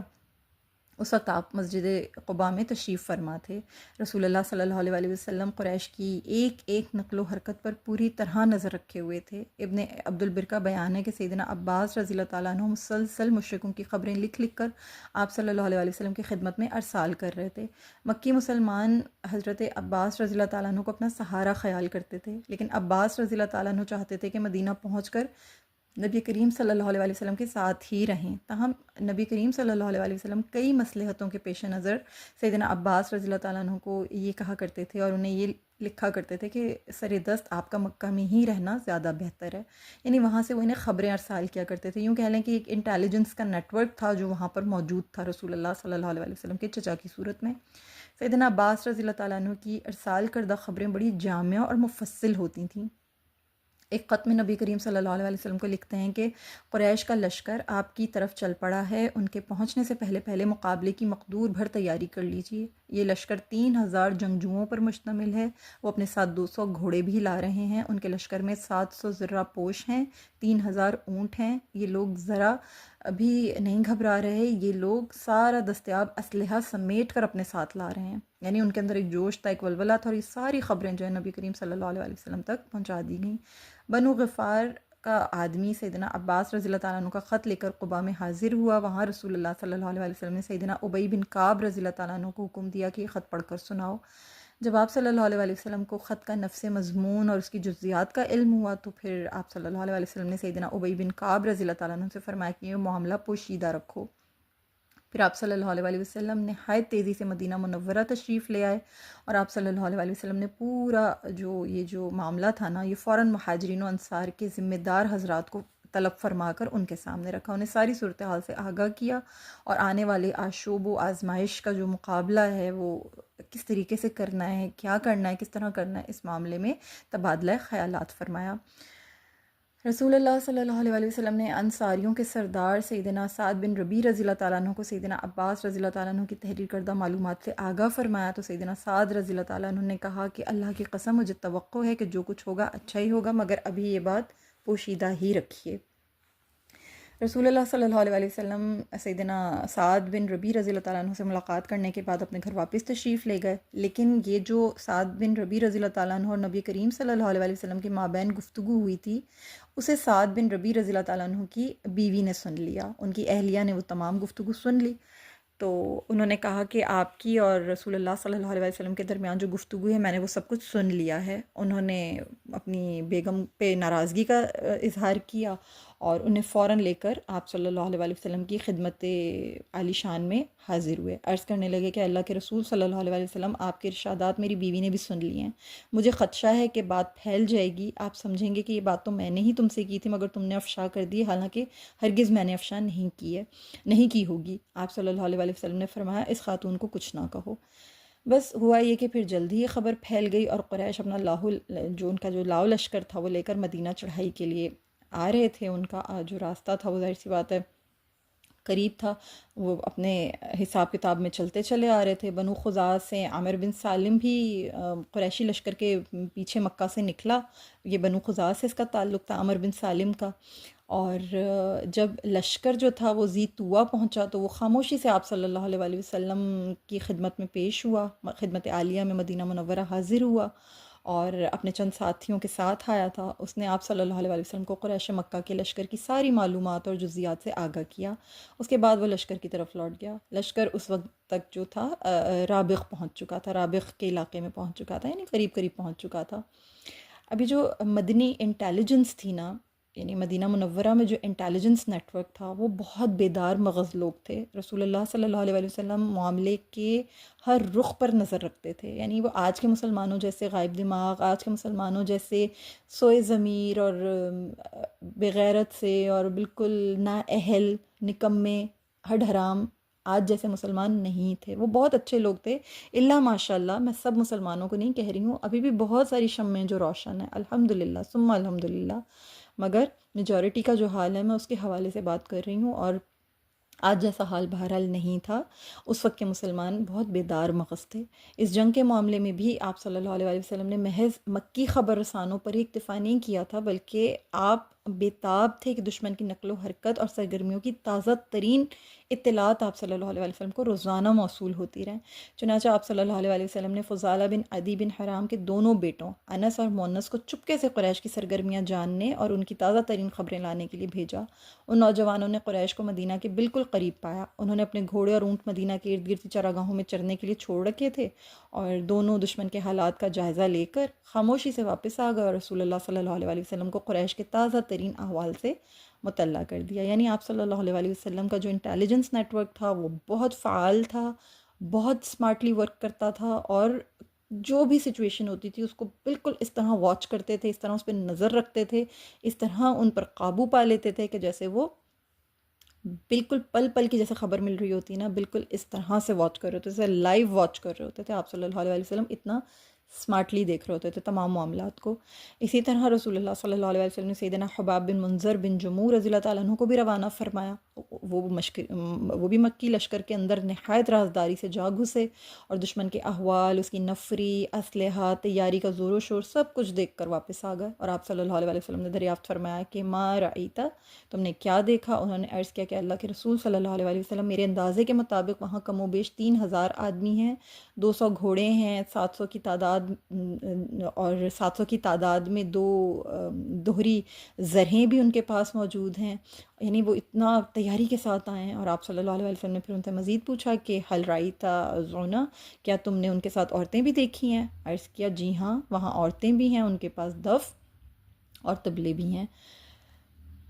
اس وقت آپ مسجد قباء میں تشریف فرما تھے۔ رسول اللہ صلی اللہ علیہ وسلم قریش کی ایک ایک نقل و حرکت پر پوری طرح نظر رکھے ہوئے تھے۔ ابن عبد البر کا بیان ہے کہ سیدنا عباس رضی اللہ تعالیٰ عنہ مسلسل مشرکوں کی خبریں لکھ لکھ کر آپ صلی اللہ علیہ وسلم کی خدمت میں ارسال کر رہے تھے۔ مکی مسلمان حضرت عباس رضی اللہ تعالیٰ عنہ کو اپنا سہارا خیال کرتے تھے، لیکن عباس رضی اللہ تعالیٰ عنہ چاہتے تھے کہ مدینہ پہنچ کر نبی کریم صلی اللہ علیہ وسلم کے ساتھ ہی رہیں، تاہم نبی کریم صلی اللہ علیہ وسلم کئی مصلحتوں کے پیش نظر سیدنا عباس رضی اللہ تعالیٰ عنہ کو یہ کہا کرتے تھے اور انہیں یہ لکھا کرتے تھے کہ سر دست آپ کا مکہ میں ہی رہنا زیادہ بہتر ہے، یعنی وہاں سے وہ انہیں خبریں ارسال کیا کرتے تھے۔ یوں کہہ لیں کہ ایک انٹیلیجنس کا نیٹ ورک تھا جو وہاں پر موجود تھا رسول اللہ صلی اللہ علیہ وسلم کے چچا کی صورت میں۔ سیدنا عباس رضی اللہ تعالیٰ عنہ کی ارسال کردہ خبریں بڑی جامع اور مفصل ہوتی تھیں۔ ایک خط میں نبی کریم صلی اللہ علیہ وسلم کو لکھتے ہیں کہ قریش کا لشکر آپ کی طرف چل پڑا ہے، ان کے پہنچنے سے پہلے پہلے مقابلے کی مقدور بھر تیاری کر لیجئے۔ یہ لشکر 3000 جنگجوؤں پر مشتمل ہے، وہ اپنے ساتھ 200 گھوڑے بھی لا رہے ہیں، ان کے لشکر میں 700 ذرہ پوش ہیں، 3000 اونٹ ہیں۔ یہ لوگ ذرا ابھی نہیں گھبرا رہے، یہ لوگ سارا دستیاب اسلحہ سمیٹ کر اپنے ساتھ لا رہے ہیں، یعنی ان کے اندر ایک جوش تھا، ایک ولولہ تھا، اور یہ ساری خبریں جو ہیں نبی کریم صلی اللہ علیہ وسلم تک پہنچا دی گئیں۔ بنو غفار کا آدمی سیدنا عباس رضی اللہ تعالیٰ عنہ کا خط لے کر قباء میں حاضر ہوا۔ وہاں رسول اللہ صلی اللہ علیہ وسلم نے سیدنا ابی بن کعب رضی اللہ تعالیٰ عنہ کو حکم دیا کہ یہ خط پڑھ کر سناؤ۔ جب آپ صلی اللہ علیہ وسلم کو خط کا نفس مضمون اور اس کی جزیات کا علم ہوا تو پھر آپ صلی اللہ علیہ وسلم نے سیدنا ابی بن کعب رضی اللہ تعالیٰ عنہ سے فرمایا کہ یہ معاملہ پوشیدہ رکھو۔ پھر آپ صلی اللہ علیہ وسلم نہایت تیزی سے مدینہ منورہ تشریف لے آئے، اور آپ صلی اللہ علیہ وسلم نے پورا جو معاملہ تھا نا، یہ فوراً مہاجرین و انصار کے ذمہ دار حضرات کو طلب فرما کر ان کے سامنے رکھا، انہیں ساری صورتحال سے آگاہ کیا، اور آنے والے آشوب و آزمائش کا جو مقابلہ ہے وہ کس طریقے سے کرنا ہے، کیا کرنا ہے، کس طرح کرنا ہے، اس معاملے میں تبادلہ خیالات فرمایا۔ رسول اللہ صلی اللہ علیہ وسلم نے انصاریوں کے سردار سیدنا سعد بن ربیع رضی اللہ تعالیٰ عنہ کو سیدنا عباس رضی اللہ تعالیٰ عنہ کی تحریر کردہ معلومات سے آگاہ فرمایا، تو سیدنا سعد رضی اللہ تعالیٰ عنہ نے کہا کہ اللہ کی قسم مجھے توقع ہے کہ جو کچھ ہوگا اچھا ہی ہوگا، مگر ابھی یہ بات پوشیدہ ہی رکھیے۔ رسول اللہ صلی اللہ علیہ وسلم سیدنا سعد بن ربیع رضی اللہ تعالیٰ عنہ سے ملاقات کرنے کے بعد اپنے گھر واپس تشریف لے گئے، لیکن یہ جو سعد بن ربیع رضی اللہ تعالیٰ عنہ اور نبی کریم صلی اللہ علیہ وسلم کے مابین گفتگو ہوئی تھی، اسے سعد بن ربیع رضی اللہ تعالیٰ عنہ کی بیوی نے سن لیا، ان کی اہلیہ نے وہ تمام گفتگو سن لی۔ تو انہوں نے کہا کہ آپ کی اور رسول اللہ صلی اللہ علیہ وسلم کے درمیان جو گفتگو ہے میں نے وہ سب کچھ سن لیا ہے۔ انہوں نے اپنی بیگم پہ ناراضگی کا اظہار کیا اور انہیں فوراً لے کر آپ صلی اللہ علیہ وسلم کی خدمت عالی شان میں حاضر ہوئے، عرض کرنے لگے کہ اللہ کے رسول صلی اللہ علیہ وسلم آپ کے ارشادات میری بیوی نے بھی سن لیے ہیں، مجھے خدشہ ہے کہ بات پھیل جائے گی، آپ سمجھیں گے کہ یہ بات تو میں نے ہی تم سے کی تھی مگر تم نے افشا کر دی، حالانکہ ہرگز میں نے افشا نہیں کی ہوگی۔ آپ صلی اللہ علیہ وسلم نے فرمایا اس خاتون کو کچھ نہ کہو۔ بس ہوا یہ کہ پھر جلدی یہ خبر پھیل گئی اور قریش اپنا ان کا جو لاؤ لشکر تھا وہ لے کر مدینہ چڑھائی کے لیے آ رہے تھے۔ ان کا جو راستہ تھا وہ ظاہر سی بات ہے قریب تھا، وہ اپنے حساب کتاب میں چلتے چلے آ رہے تھے۔ بنو خزاعہ سے عامر بن سالم بھی قریشی لشکر کے پیچھے مکہ سے نکلا، یہ بنو خزاعہ سے اس کا تعلق تھا، عامر بن سالم کا۔ اور جب لشکر جو تھا وہ ذی طویٰ پہنچا تو وہ خاموشی سے آپ صلی اللہ علیہ وسلم کی خدمت میں پیش ہوا، خدمت عالیہ میں مدینہ منورہ حاضر ہوا اور اپنے چند ساتھیوں کے ساتھ آیا تھا۔ اس نے آپ صلی اللہ علیہ وسلم کو قریش مکہ کے لشکر کی ساری معلومات اور جزیات سے آگاہ کیا۔ اس کے بعد وہ لشکر کی طرف لوٹ گیا۔ لشکر اس وقت تک جو تھا رابغ پہنچ چکا تھا، رابغ کے علاقے میں پہنچ چکا تھا، یعنی قریب قریب پہنچ چکا تھا۔ ابھی جو مدنی انٹیلیجنس تھی نا، یعنی مدینہ منورہ میں جو انٹیلیجنس نیٹ ورک تھا وہ بہت بیدار مغز لوگ تھے۔ رسول اللہ صلی اللہ علیہ وسلم معاملے کے ہر رخ پر نظر رکھتے تھے، یعنی وہ آج کے مسلمانوں جیسے غائب دماغ، آج کے مسلمانوں جیسے سوئے ضمیر اور بغیرت سے اور بالکل نااہل نکمے ہڈ حرام آج جیسے مسلمان نہیں تھے۔ وہ بہت اچھے لوگ تھے، اللہ ماشاء اللہ، میں سب مسلمانوں کو نہیں کہہ رہی ہوں، ابھی بھی بہت ساری شمعیں جو روشن ہیں الحمدللہ ثم الحمدللہ، مگر میجورٹی کا جو حال ہے میں اس کے حوالے سے بات کر رہی ہوں، اور آج جیسا حال بہرحال نہیں تھا۔ اس وقت کے مسلمان بہت بیدار مغز تھے۔ اس جنگ کے معاملے میں بھی آپ صلی اللہ علیہ وسلم نے محض مکی خبر رسانوں پر ہی اکتفا نہیں کیا تھا، بلکہ آپ بیتاب تھے کہ دشمن کی نقل و حرکت اور سرگرمیوں کی تازہ ترین اطلاعات آپ صلی اللہ علیہ وسلم کو روزانہ موصول ہوتی رہیں۔ چنانچہ آپ صلی اللہ علیہ وسلم نے فضالہ بن عدی بن حرام کے دونوں بیٹوں انس اور مونس کو چپکے سے قریش کی سرگرمیاں جاننے اور ان کی تازہ ترین خبریں لانے کے لیے بھیجا۔ ان نوجوانوں نے قریش کو مدینہ کے بالکل قریب پایا۔ انہوں نے اپنے گھوڑے اور اونٹ مدینہ کے ارد گرد چراگاہوں میں چرنے کے لیے چھوڑ رکھے تھے، اور دونوں دشمن کے حالات کا جائزہ لے کر خاموشی سے واپس آ گئے اور رسول اللہ صلی اللہ علیہ وسلم کو قریش کے تازہ ترین احوال سے مطلع کر دیا. یعنی آپ صلی اللہ علیہ وآلہ وسلم کا جو انٹیلیجنس نیٹ ورک تھا وہ بہت فعال تھا، بہت اسمارٹلی ورک کرتا تھا، اور جو بھی سچویشن ہوتی تھی اس کو بالکل اس طرح واچ کرتے تھے، اس طرح اس پہ نظر رکھتے تھے، اس طرح ان پر قابو پا لیتے تھے کہ جیسے وہ بالکل پل پل کی جیسے خبر مل رہی ہوتی ہے نا، بالکل اس طرح سے واچ کر رہے ہوتے تھے، لائیو واچ کر رہے ہوتے تھے. آپ صلی اللہ علیہ وسلم اتنا اسمارٹلی دیکھ رہے ہوتے تھے تمام معاملات کو. اسی طرح رسول اللہ صلی اللہ علیہ وسلم نے سیدنا حباب بن منذر بن جمور رضی اللہ تعالیٰ عنہ کو بھی روانہ فرمایا. وہ بھی مکی لشکر کے اندر نہایت رازداری سے جا گھسے اور دشمن کے احوال، اس کی نفری، اسلحہ، تیاری کا زور و شور سب کچھ دیکھ کر واپس آ گئے. اور آپ صلی اللہ علیہ وسلم نے دریافت فرمایا کہ ما رأیتا، تم نے کیا دیکھا؟ انہوں نے عرض کیا کہ اللہ کے رسول صلی اللہ علیہ وسلم، میرے اندازے کے مطابق وہاں کم و بیش 3000 آدمی ہیں، 200 گھوڑے ہیں، 700 کی تعداد، اور 700 کی تعداد میں 2 دوہری زرہیں بھی ان کے پاس موجود ہیں. یعنی وہ اتنا تیاری کے ساتھ آئے ہیں. اور آپ صلی اللہ علیہ وسلم نے پھر ان سے مزید پوچھا کہ حل رأیتا زونا، کیا تم نے ان کے ساتھ عورتیں بھی دیکھی ہیں؟ عرض کیا جی ہاں، وہاں عورتیں بھی ہیں، ان کے پاس دف اور طبلے بھی ہیں.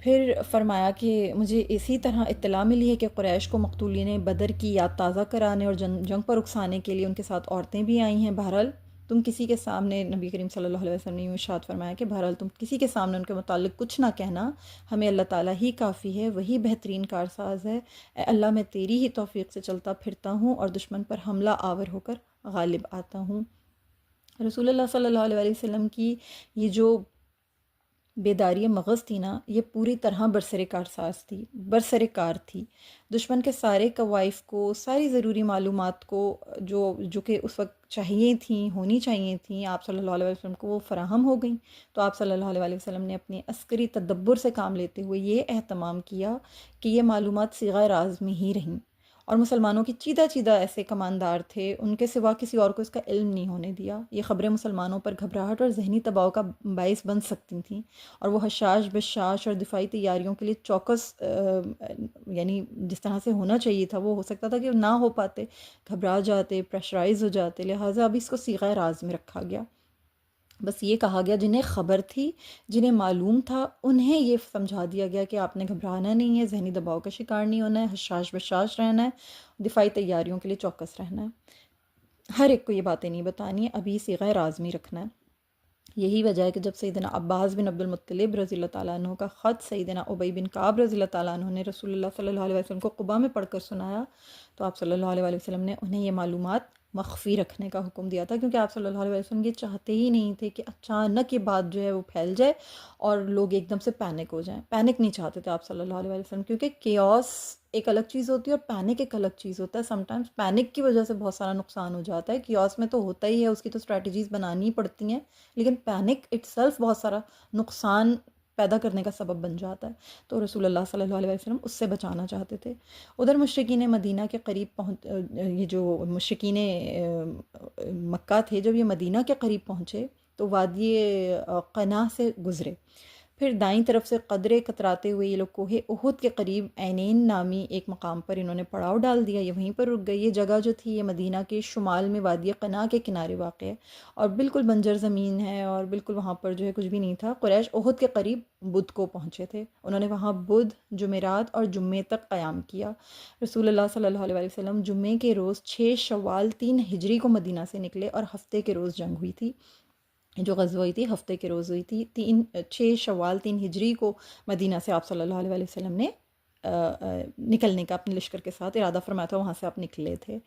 پھر فرمایا کہ مجھے اسی طرح اطلاع ملی ہے کہ قریش کو مقتولین بدر کی یاد تازہ کرانے اور جنگ پر اکسانے کے لیے ان کے ساتھ عورتیں بھی آئی ہیں. بہرحال تم کسی کے سامنے، نبی کریم صلی اللہ علیہ وسلم نے یوں ارشاد فرمایا کہ بہرحال تم کسی کے سامنے ان کے متعلق کچھ نہ کہنا، ہمیں اللہ تعالیٰ ہی کافی ہے، وہی بہترین کارساز ہے. اے اللہ، میں تیری ہی توفیق سے چلتا پھرتا ہوں اور دشمن پر حملہ آور ہو کر غالب آتا ہوں. رسول اللہ صلی اللہ علیہ وسلم کی یہ جو بیداری مغز تھی نا، یہ پوری طرح برسر کارساز تھی، برسر کار تھی. دشمن کے سارے کوائف کو، ساری ضروری معلومات کو جو کہ اس وقت چاہیے تھیں، ہونی چاہیے تھیں، آپ صلی اللہ علیہ وسلم کو وہ فراہم ہو گئیں. تو آپ صلی اللہ علیہ وسلم نے اپنے عسکری تدبر سے کام لیتے ہوئے یہ اہتمام کیا کہ یہ معلومات صیغہ راز میں ہی رہیں. اور مسلمانوں کی چیدہ چیدہ ایسے کماندار تھے، ان کے سوا کسی اور کو اس کا علم نہیں ہونے دیا. یہ خبریں مسلمانوں پر گھبراہٹ اور ذہنی دباؤ کا باعث بن سکتی تھیں، اور وہ حشاش بشاش اور دفاعی تیاریوں کے لیے چوکس، یعنی جس طرح سے ہونا چاہیے تھا وہ ہو سکتا تھا کہ نہ ہو پاتے، گھبرا جاتے، پریشرائز ہو جاتے. لہٰذا اب اس کو صیغہ راز میں رکھا گیا. بس یہ کہا گیا جنہیں خبر تھی، جنہیں معلوم تھا، انہیں یہ سمجھا دیا گیا کہ آپ نے گھبرانا نہیں ہے، ذہنی دباؤ کا شکار نہیں ہونا ہے، حشاش بشاش رہنا ہے، دفاعی تیاریوں کے لیے چوکس رہنا ہے. ہر ایک کو یہ باتیں نہیں بتانی ہے، ابھی صیغہ راز میں رکھنا ہے. یہی وجہ ہے کہ جب سیدنا عباس بن عبد المطلب رضی اللہ تعالیٰ عنہ کا خط سیدنا ابی بن کعب رضی اللہ تعالیٰ عنہ نے رسول اللہ صلی اللہ علیہ وسلم کو قباء میں پڑھ کر سنایا، تو آپ صلی اللہ علیہ وسلم نے انہیں یہ معلومات مخفی رکھنے کا حکم دیا تھا، کیونکہ آپ صلی اللہ علیہ وسلم یہ چاہتے ہی نہیں تھے کہ اچانک یہ بات جو ہے وہ پھیل جائے اور لوگ ایک دم سے پینک ہو جائیں. پینک نہیں چاہتے تھے آپ صلی اللہ علیہ وسلم، کیونکہ کیوس ایک الگ چیز ہوتی ہے اور پینک ایک الگ چیز ہوتا ہے. سم ٹائمز پینک کی وجہ سے بہت سارا نقصان ہو جاتا ہے. کیوس میں تو ہوتا ہی ہے، اس کی تو اسٹریٹجیز بنانی پڑتی ہیں، لیکن پینک اٹ سیلف بہت سارا نقصان پیدا کرنے کا سبب بن جاتا ہے. تو رسول اللہ صلی اللہ علیہ وسلم اس سے بچانا چاہتے تھے. ادھر مشرکین مدینہ کے قریب یہ جو مشرکین مکہ تھے، جب یہ مدینہ کے قریب پہنچے تو وادی قنا سے گزرے. پھر دائیں طرف سے قدرے کتراتے ہوئے یہ لوگ کوہ احد کے قریب عینین نامی ایک مقام پر انہوں نے پڑاؤ ڈال دیا. یہ وہیں پر رک گئی. یہ جگہ جو تھی یہ مدینہ کے شمال میں وادی قنا کے کنارے واقع ہے اور بالکل بنجر زمین ہے، اور بالکل وہاں پر جو ہے کچھ بھی نہیں تھا. قریش احد کے قریب بدھ کو پہنچے تھے. انہوں نے وہاں بدھ، جمعرات اور جمعے تک قیام کیا. رسول اللہ صلی اللہ علیہ وسلم جمعے کے روز 6 شوال 3 ہجری کو مدینہ سے نکلے، اور ہفتے کے روز جنگ ہوئی تھی. جو غزوہ ہوئی تھی ہفتے کے روز ہوئی تھی. 6 شوال 3 ہجری کو مدینہ سے آپ صلی اللہ علیہ وسلم نے نکلنے کا اپنے لشکر کے ساتھ ارادہ فرمایا تھا، وہاں سے آپ نکلے تھے.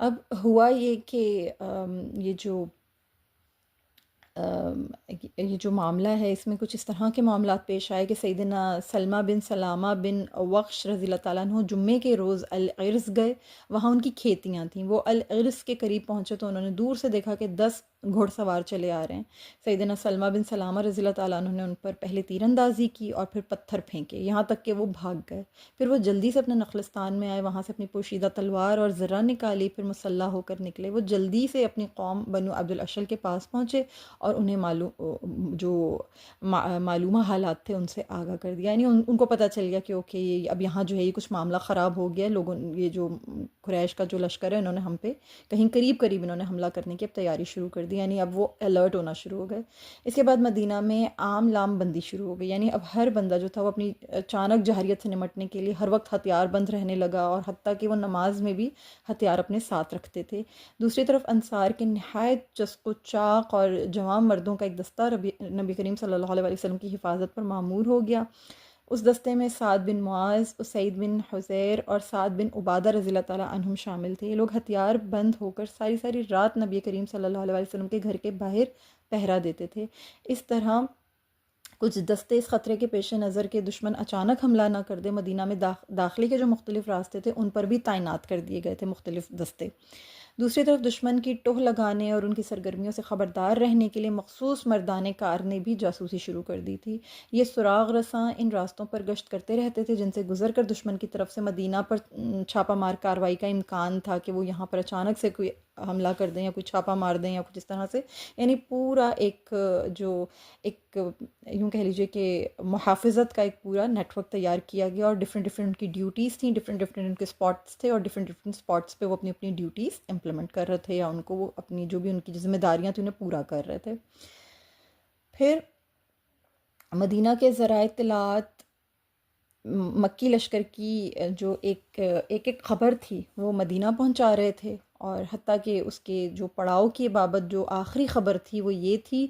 اب ہوا یہ کہ یہ جو معاملہ ہے اس میں کچھ اس طرح کے معاملات پیش آئے کہ سیدنا سلمہ بن سلامہ بن وقش رضی اللہ تعالیٰ عنہ جمعے کے روز العرس گئے. وہاں ان کی کھیتیاں تھیں. وہ العرس کے قریب پہنچے تو انہوں نے دور سے دیکھا کہ 10 گھوڑ سوار چلے آ رہے ہیں. سیدنا سلمہ بن سلامہ رضی اللہ تعالیٰ عنہ نے ان پر پہلے تیر اندازی کی اور پھر پتھر پھینکے، یہاں تک کہ وہ بھاگ گئے. پھر وہ جلدی سے اپنے نخلستان میں آئے، وہاں سے اپنی پوشیدہ تلوار اور زرہ نکالی، پھر مسلح ہو کر نکلے. وہ جلدی سے اپنی قوم بنو عبد الاشل کے پاس پہنچے اور انہیں معلومہ حالات تھے ان سے آگاہ کر دیا. یعنی ان کو پتہ چل گیا کہ اوکے اب یہاں جو ہے یہ کچھ معاملہ خراب ہو گیا. لوگوں یہ جو قریش کا جو لشکر ہے انہوں نے ہم پہ کہیں قریب انہوں نے حملہ کرنے کی اب تیاری شروع کر دی، یعنی اب وہ الرٹ ہونا شروع ہو گئے۔ اس کے بعد مدینہ میں عام لام بندی شروع ہو گئی، یعنی اب ہر بندہ جو تھا وہ اپنی اچانک جہریت سے نمٹنے کے لیے ہر وقت ہتھیار بند رہنے لگا، اور حتیٰ کہ وہ نماز میں بھی ہتھیار اپنے ساتھ رکھتے تھے۔ دوسری طرف انصار کے نہایت چسپ و چاق اور جوان مردوں کا ایک دستہ نبی کریم صلی اللہ علیہ وسلم کی حفاظت پر معمور ہو گیا۔ اس دستے میں سعد بن معاذ، اسید بن حضیر اور سعد بن عبادہ رضی اللہ تعالیٰ عنہم شامل تھے۔ یہ لوگ ہتھیار بند ہو کر ساری رات نبی کریم صلی اللہ علیہ وسلم کے گھر کے باہر پہرا دیتے تھے۔ اس طرح کچھ دستے اس خطرے کے پیش نظر کہ دشمن اچانک حملہ نہ کر دے، مدینہ میں داخلے کے جو مختلف راستے تھے ان پر بھی تعینات کر دیے گئے تھے مختلف دستے۔ دوسری طرف دشمن کی ٹوہ لگانے اور ان کی سرگرمیوں سے خبردار رہنے کے لیے مخصوص مردان کار نے بھی جاسوسی شروع کر دی تھی۔ یہ سراغ رساں ان راستوں پر گشت کرتے رہتے تھے جن سے گزر کر دشمن کی طرف سے مدینہ پر چھاپہ مار کارروائی کا امکان تھا کہ وہ یہاں پر اچانک سے کوئی حملہ کر دیں یا کوئی چھاپہ مار دیں یا کچھ اس طرح سے، یعنی پورا ایک یوں کہہ لیجئے کہ محافظت کا ایک پورا نیٹ ورک تیار کیا گیا، اور ڈفرینٹ ان کی ڈیوٹیز تھیں، ڈفرینٹ ان کے اسپاٹس تھے، اور ڈفرینٹ اسپاٹس پہ وہ اپنی ڈیوٹیز امپلیمنٹ کر رہے تھے، یا ان کو وہ اپنی جو بھی ان کی ذمہ داریاں تھیں انہیں پورا کر رہے تھے۔ پھر مدینہ کے ذرائع اطلاعات مکی لشکر کی جو ایک خبر تھی وہ مدینہ پہنچا رہے تھے، اور حتیٰ کہ اس کے جو پڑاؤ کی بابت جو آخری خبر تھی وہ یہ تھی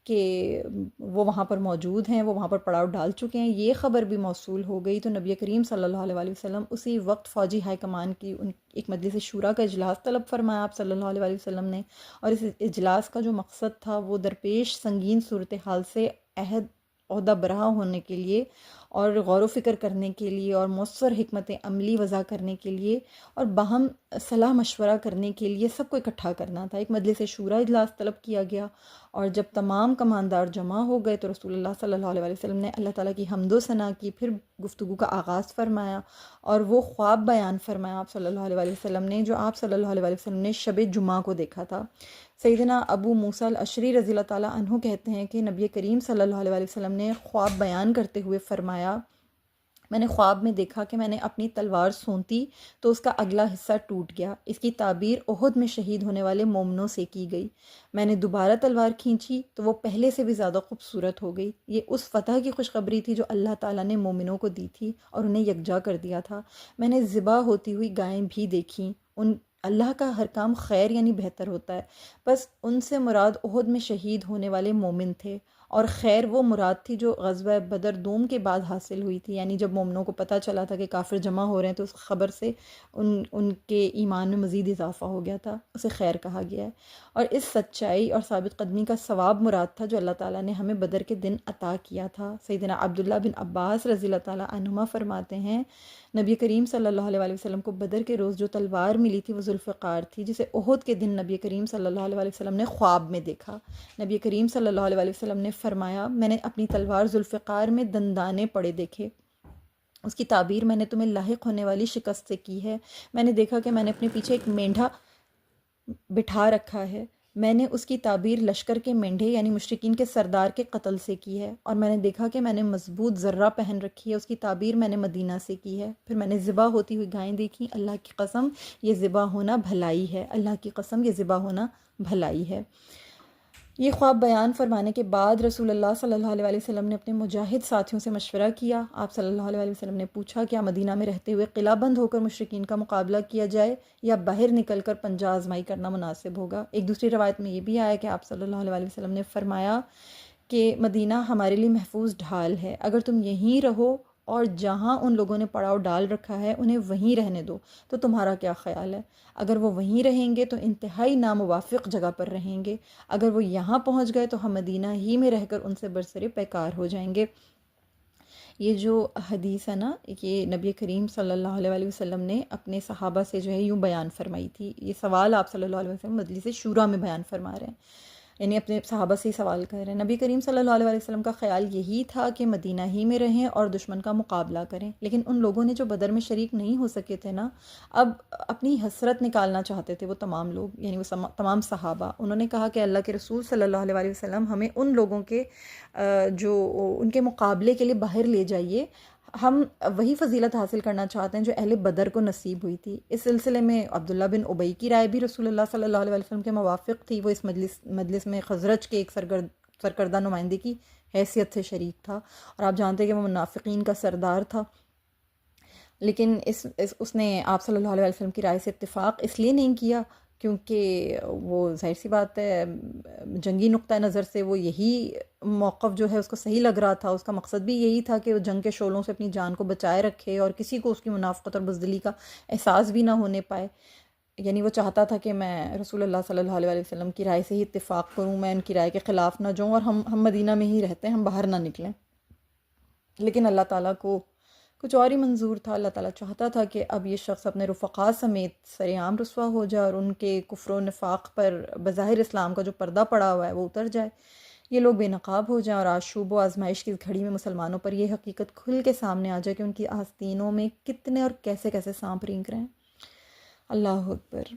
کہ وہ وہاں پر موجود ہیں، وہ وہاں پر پڑاؤ ڈال چکے ہیں، یہ خبر بھی موصول ہو گئی۔ تو نبی کریم صلی اللہ علیہ وسلم اسی وقت فوجی ہائی کمان کی ایک مجلس شورا کا اجلاس طلب فرمایا آپ صلی اللہ علیہ وسلم نے، اور اس اجلاس کا جو مقصد تھا وہ درپیش سنگین صورتحال سے عہدہ برہا ہونے کے لیے، اور غور و فکر کرنے کے لیے، اور مؤثر حکمت عملی وضع کرنے کے لیے، اور باہم صلاح مشورہ کرنے کے لیے سب کو اکٹھا کرنا تھا۔ ایک مجلس شورا اجلاس طلب کیا گیا، اور جب تمام کماندار جمع ہو گئے تو رسول اللہ صلی اللہ علیہ وسلم نے اللہ تعالیٰ کی حمد و ثنا کی، پھر گفتگو کا آغاز فرمایا، اور وہ خواب بیان فرمایا آپ صلی اللہ علیہ وسلم نے جو آپ صلی اللہ علیہ وسلم نے شب جمعہ کو دیکھا تھا۔ سیدنا ابو موسیٰ الاشعری رضی اللہ تعالیٰ عنہ کہتے ہیں کہ نبی کریم صلی اللہ علیہ وسلم نے خواب بیان کرتے ہوئے فرمایا، میں نے خواب میں دیکھا کہ میں نے اپنی تلوار سونتی تو اس کا اگلا حصہ ٹوٹ گیا، اس کی تعبیر احد میں شہید ہونے والے مومنوں سے کی گئی۔ میں نے دوبارہ تلوار کھینچی تو وہ پہلے سے بھی زیادہ خوبصورت ہو گئی۔ یہ اس فتح کی خوشخبری تھی جو اللہ تعالیٰ نے مومنوں کو دی تھی اور انہیں یکجا کر دیا تھا۔ میں نے ذبح ہوتی ہوئی گائیں بھی دیکھیں، اللہ کا ہر کام خیر یعنی بہتر ہوتا ہے، بس ان سے مراد احد میں شہید ہونے والے مومن تھے، اور خیر وہ مراد تھی جو غزوہ بدر دوم کے بعد حاصل ہوئی تھی، یعنی جب مومنوں کو پتہ چلا تھا کہ کافر جمع ہو رہے ہیں تو اس خبر سے ان کے ایمان میں مزید اضافہ ہو گیا تھا، اسے خیر کہا گیا ہے۔ اور اس سچائی اور ثابت قدمی کا ثواب مراد تھا جو اللہ تعالیٰ نے ہمیں بدر کے دن عطا کیا تھا۔ سیدنا عبداللہ بن عباس رضی اللہ تعالیٰ عنہما فرماتے ہیں، نبی کریم صلی اللہ علیہ وسلم کو بدر کے روز جو تلوار ملی تھی وہ ذوالفقار تھی، جسے احد کے دن نبی کریم صلی اللہ علیہ وسلم نے خواب میں دیکھا۔ نبی کریم صلی اللہ علیہ وسلم نے فرمایا، میں نے اپنی تلوار ذوالفقار میں دندانے پڑے دیکھے، اس کی تعبیر میں نے تمہیں لاحق ہونے والی شکست سے کی ہے۔ میں نے دیکھا کہ میں نے اپنے پیچھے ایک مینڈھا بٹھا رکھا ہے، میں نے اس کی تعبیر لشکر کے مینڈھے یعنی مشرکین کے سردار کے قتل سے کی ہے، اور میں نے دیکھا کہ میں نے مضبوط ذرہ پہن رکھی ہے، اس کی تعبیر میں نے مدینہ سے کی ہے۔ پھر میں نے ذبح ہوتی ہوئی گائیں دیکھیں، اللہ کی قسم یہ ذبح ہونا بھلائی ہے، اللہ کی قسم یہ ذبح ہونا بھلائی ہے۔ یہ خواب بیان فرمانے کے بعد رسول اللہ صلی اللہ علیہ وسلم نے اپنے مجاہد ساتھیوں سے مشورہ کیا۔ آپ صلی اللہ علیہ وسلم نے پوچھا کیا مدینہ میں رہتے ہوئے قلعہ بند ہو کر مشرکین کا مقابلہ کیا جائے یا باہر نکل کر پنجہ آزمائی کرنا مناسب ہوگا؟ ایک دوسری روایت میں یہ بھی آیا کہ آپ صلی اللہ علیہ وسلم نے فرمایا کہ مدینہ ہمارے لیے محفوظ ڈھال ہے، اگر تم یہیں رہو اور جہاں ان لوگوں نے پڑاؤ ڈال رکھا ہے انہیں وہیں رہنے دو تو تمہارا کیا خیال ہے؟ اگر وہ وہیں رہیں گے تو انتہائی ناموافق جگہ پر رہیں گے، اگر وہ یہاں پہنچ گئے تو ہم مدینہ ہی میں رہ کر ان سے برسر پیکار ہو جائیں گے۔ یہ جو حدیث ہے نا، یہ نبی کریم صلی اللہ علیہ وسلم نے اپنے صحابہ سے جو ہے یوں بیان فرمائی تھی۔ یہ سوال آپ صلی اللہ علیہ وسلم مجلس شورا میں بیان فرما رہے ہیں، یعنی اپنے صحابہ سے ہی سوال کر رہے ہیں۔ نبی کریم صلی اللہ علیہ وسلم کا خیال یہی تھا کہ مدینہ ہی میں رہیں اور دشمن کا مقابلہ کریں، لیکن ان لوگوں نے جو بدر میں شریک نہیں ہو سکے تھے نا، اب اپنی حسرت نکالنا چاہتے تھے وہ تمام لوگ، یعنی وہ تمام صحابہ۔ انہوں نے کہا کہ اللہ کے رسول صلی اللہ علیہ وسلم ہمیں ان لوگوں کے جو ان کے مقابلے کے لیے باہر لے جائیے، ہم وہی فضیلت حاصل کرنا چاہتے ہیں جو اہل بدر کو نصیب ہوئی تھی۔ اس سلسلے میں عبداللہ بن ابی کی رائے بھی رسول اللہ صلی اللہ علیہ وسلم کے موافق تھی۔ وہ اس مجلس میں خزرج کے ایک سرکردہ نمائندے کی حیثیت سے شریک تھا، اور آپ جانتے ہیں کہ وہ منافقین کا سردار تھا، لیکن اس نے آپ صلی اللہ علیہ وسلم کی رائے سے اتفاق اس لیے نہیں کیا کیونکہ وہ ظاہر سی بات ہے جنگی نقطہ نظر سے وہ یہی موقف جو ہے اس کو صحیح لگ رہا تھا۔ اس کا مقصد بھی یہی تھا کہ وہ جنگ کے شعلوں سے اپنی جان کو بچائے رکھے اور کسی کو اس کی منافقت اور بزدلی کا احساس بھی نہ ہونے پائے۔ یعنی وہ چاہتا تھا کہ میں رسول اللہ صلی اللہ علیہ وسلم کی رائے سے ہی اتفاق کروں، میں ان کی رائے کے خلاف نہ جاؤں، اور ہم مدینہ میں ہی رہتے ہیں، ہم باہر نہ نکلیں۔ لیکن اللہ تعالیٰ کو کچھ اور ہی منظور تھا۔ اللہ تعالیٰ چاہتا تھا کہ اب یہ شخص اپنے رفقا سمیت سر عام رسوا ہو جائے اور ان کے کفر و نفاق پر بظاہر اسلام کا جو پردہ پڑا ہوا ہے وہ اتر جائے، یہ لوگ بے نقاب ہو جائیں، اور آشوب و آزمائش کی اس گھڑی میں مسلمانوں پر یہ حقیقت کھل کے سامنے آ جائے کہ ان کی آستینوں میں کتنے اور کیسے کیسے سانپ رینگ رہے ہیں۔ اللہ اکبر۔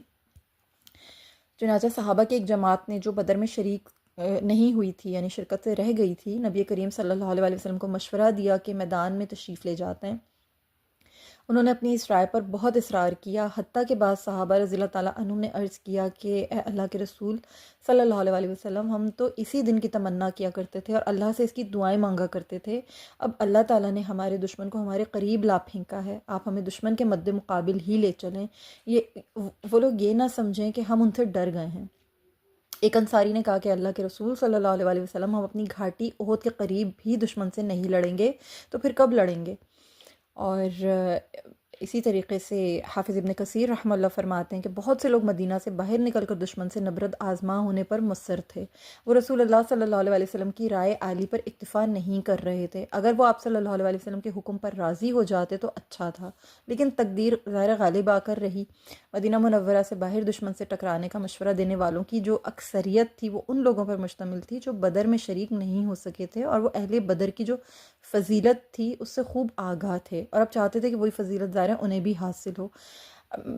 چنانچہ صحابہ کی ایک جماعت نے جو بدر میں شریک نہیں ہوئی تھی، یعنی شرکت سے رہ گئی تھی، نبی کریم صلی اللہ علیہ وسلم کو مشورہ دیا کہ میدان میں تشریف لے جاتے ہیں۔ انہوں نے اپنی اس رائے پر بہت اصرار کیا، حتیٰ کہ بعض صحابہ رضی اللہ تعالیٰ عنہم نے عرض کیا کہ اے اللہ کے رسول صلی اللہ علیہ وسلم، ہم تو اسی دن کی تمنا کیا کرتے تھے اور اللہ سے اس کی دعائیں مانگا کرتے تھے، اب اللہ تعالیٰ نے ہمارے دشمن کو ہمارے قریب لا پھینکا ہے، آپ ہمیں دشمن کے مد مقابل ہی لے چلیں، وہ لوگ یہ نہ سمجھیں کہ ہم ان سے ڈر گئے ہیں۔ ایک انصاری نے کہا کہ اللہ کے رسول صلی اللہ علیہ وسلم، ہم اپنی گھاٹی احد کے قریب بھی دشمن سے نہیں لڑیں گے تو پھر کب لڑیں گے؟ اور اسی طریقے سے حافظ ابن کثیر رحمہ اللہ فرماتے ہیں کہ بہت سے لوگ مدینہ سے باہر نکل کر دشمن سے نبرد آزما ہونے پر مصر تھے، وہ رسول اللہ صلی اللہ علیہ وسلم کی رائے عالی پر اکتفا نہیں کر رہے تھے، اگر وہ آپ صلی اللہ علیہ وسلم کے حکم پر راضی ہو جاتے تو اچھا تھا، لیکن تقدیر ظاہر غالب آ کر رہی۔ مدینہ منورہ سے باہر دشمن سے ٹکرانے کا مشورہ دینے والوں کی جو اکثریت تھی وہ ان لوگوں پر مشتمل تھی جو بدر میں شریک نہیں ہو سکے تھے، اور وہ اہل بدر کی جو فضیلت تھی اس سے خوب آگاہ تھے، اور اب چاہتے تھے کہ وہی فضیلت ظاہر ہے انہیں بھی حاصل ہو۔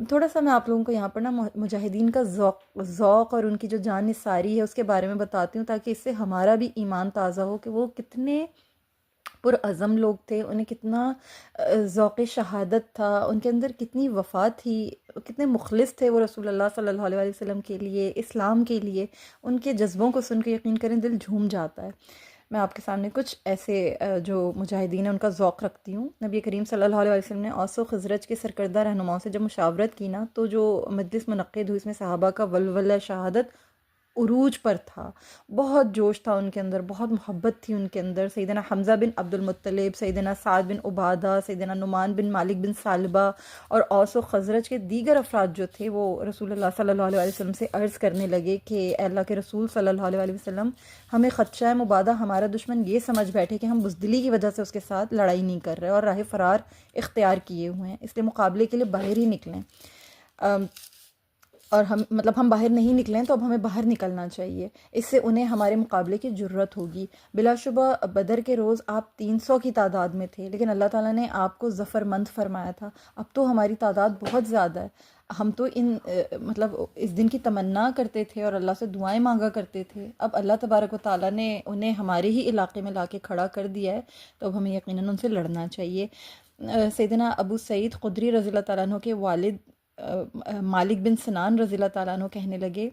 تھوڑا سا میں آپ لوگوں کو یہاں پر نا مجاہدین کا ذوق اور ان کی جو جان نثاری ہے اس کے بارے میں بتاتی ہوں، تاکہ اس سے ہمارا بھی ایمان تازہ ہو کہ وہ کتنے پرعزم لوگ تھے، انہیں کتنا ذوق شہادت تھا، ان کے اندر کتنی وفا تھی، کتنے مخلص تھے وہ رسول اللہ صلی اللہ علیہ وسلم کے لیے، اسلام کے لیے۔ ان کے جذبوں کو سن کے یقین کریں دل جھوم جاتا ہے۔ میں آپ کے سامنے کچھ ایسے جو مجاہدین ہیں ان کا ذوق رکھتی ہوں۔ نبی کریم صلی اللہ علیہ وسلم نے اوس و خزرج کے سرکردہ رہنماؤں سے جب مشاورت کی نا، تو جو مجلس منعقد ہوئی اس میں صحابہ کا ولولہ شہادت عروج پر تھا، بہت جوش تھا ان کے اندر، بہت محبت تھی ان کے اندر۔ سیدنا حمزہ بن عبد المطلب، سیدنا سعد بن عبادہ، سیدنا نعمان بن مالک بن ثعلبہ اور اوس و خزرج کے دیگر افراد جو تھے وہ رسول اللہ صلی اللہ علیہ وسلم سے عرض کرنے لگے کہ اے اللہ کے رسول صلی اللہ علیہ وسلم، ہمیں خدشہ مبادہ ہمارا دشمن یہ سمجھ بیٹھے کہ ہم بزدلی کی وجہ سے اس کے ساتھ لڑائی نہیں کر رہے اور راہ فرار اختیار کیے ہوئے ہیں، اس لیے مقابلے کے لیے باہر ہی نکلیں، اور ہم باہر نہیں نکلیں تو اب ہمیں باہر نکلنا چاہیے، اس سے انہیں ہمارے مقابلے کی جرت ہوگی۔ بلا شبہ بدر کے روز آپ 300 کی تعداد میں تھے، لیکن اللہ تعالیٰ نے آپ کو ظفر مند فرمایا تھا، اب تو ہماری تعداد بہت زیادہ ہے، ہم تو اس دن کی تمنا کرتے تھے اور اللہ سے دعائیں مانگا کرتے تھے، اب اللہ تبارک و تعالیٰ نے انہیں ہمارے ہی علاقے میں لا کے کھڑا کر دیا ہے، تو اب ہمیں یقیناً ان سے لڑنا چاہیے۔ سیدنا ابو سعید خدری رضی اللہ تعالیٰ عنہ کے والد مالک بن سنان رضی اللہ تعالیٰ عنہ کہنے لگے،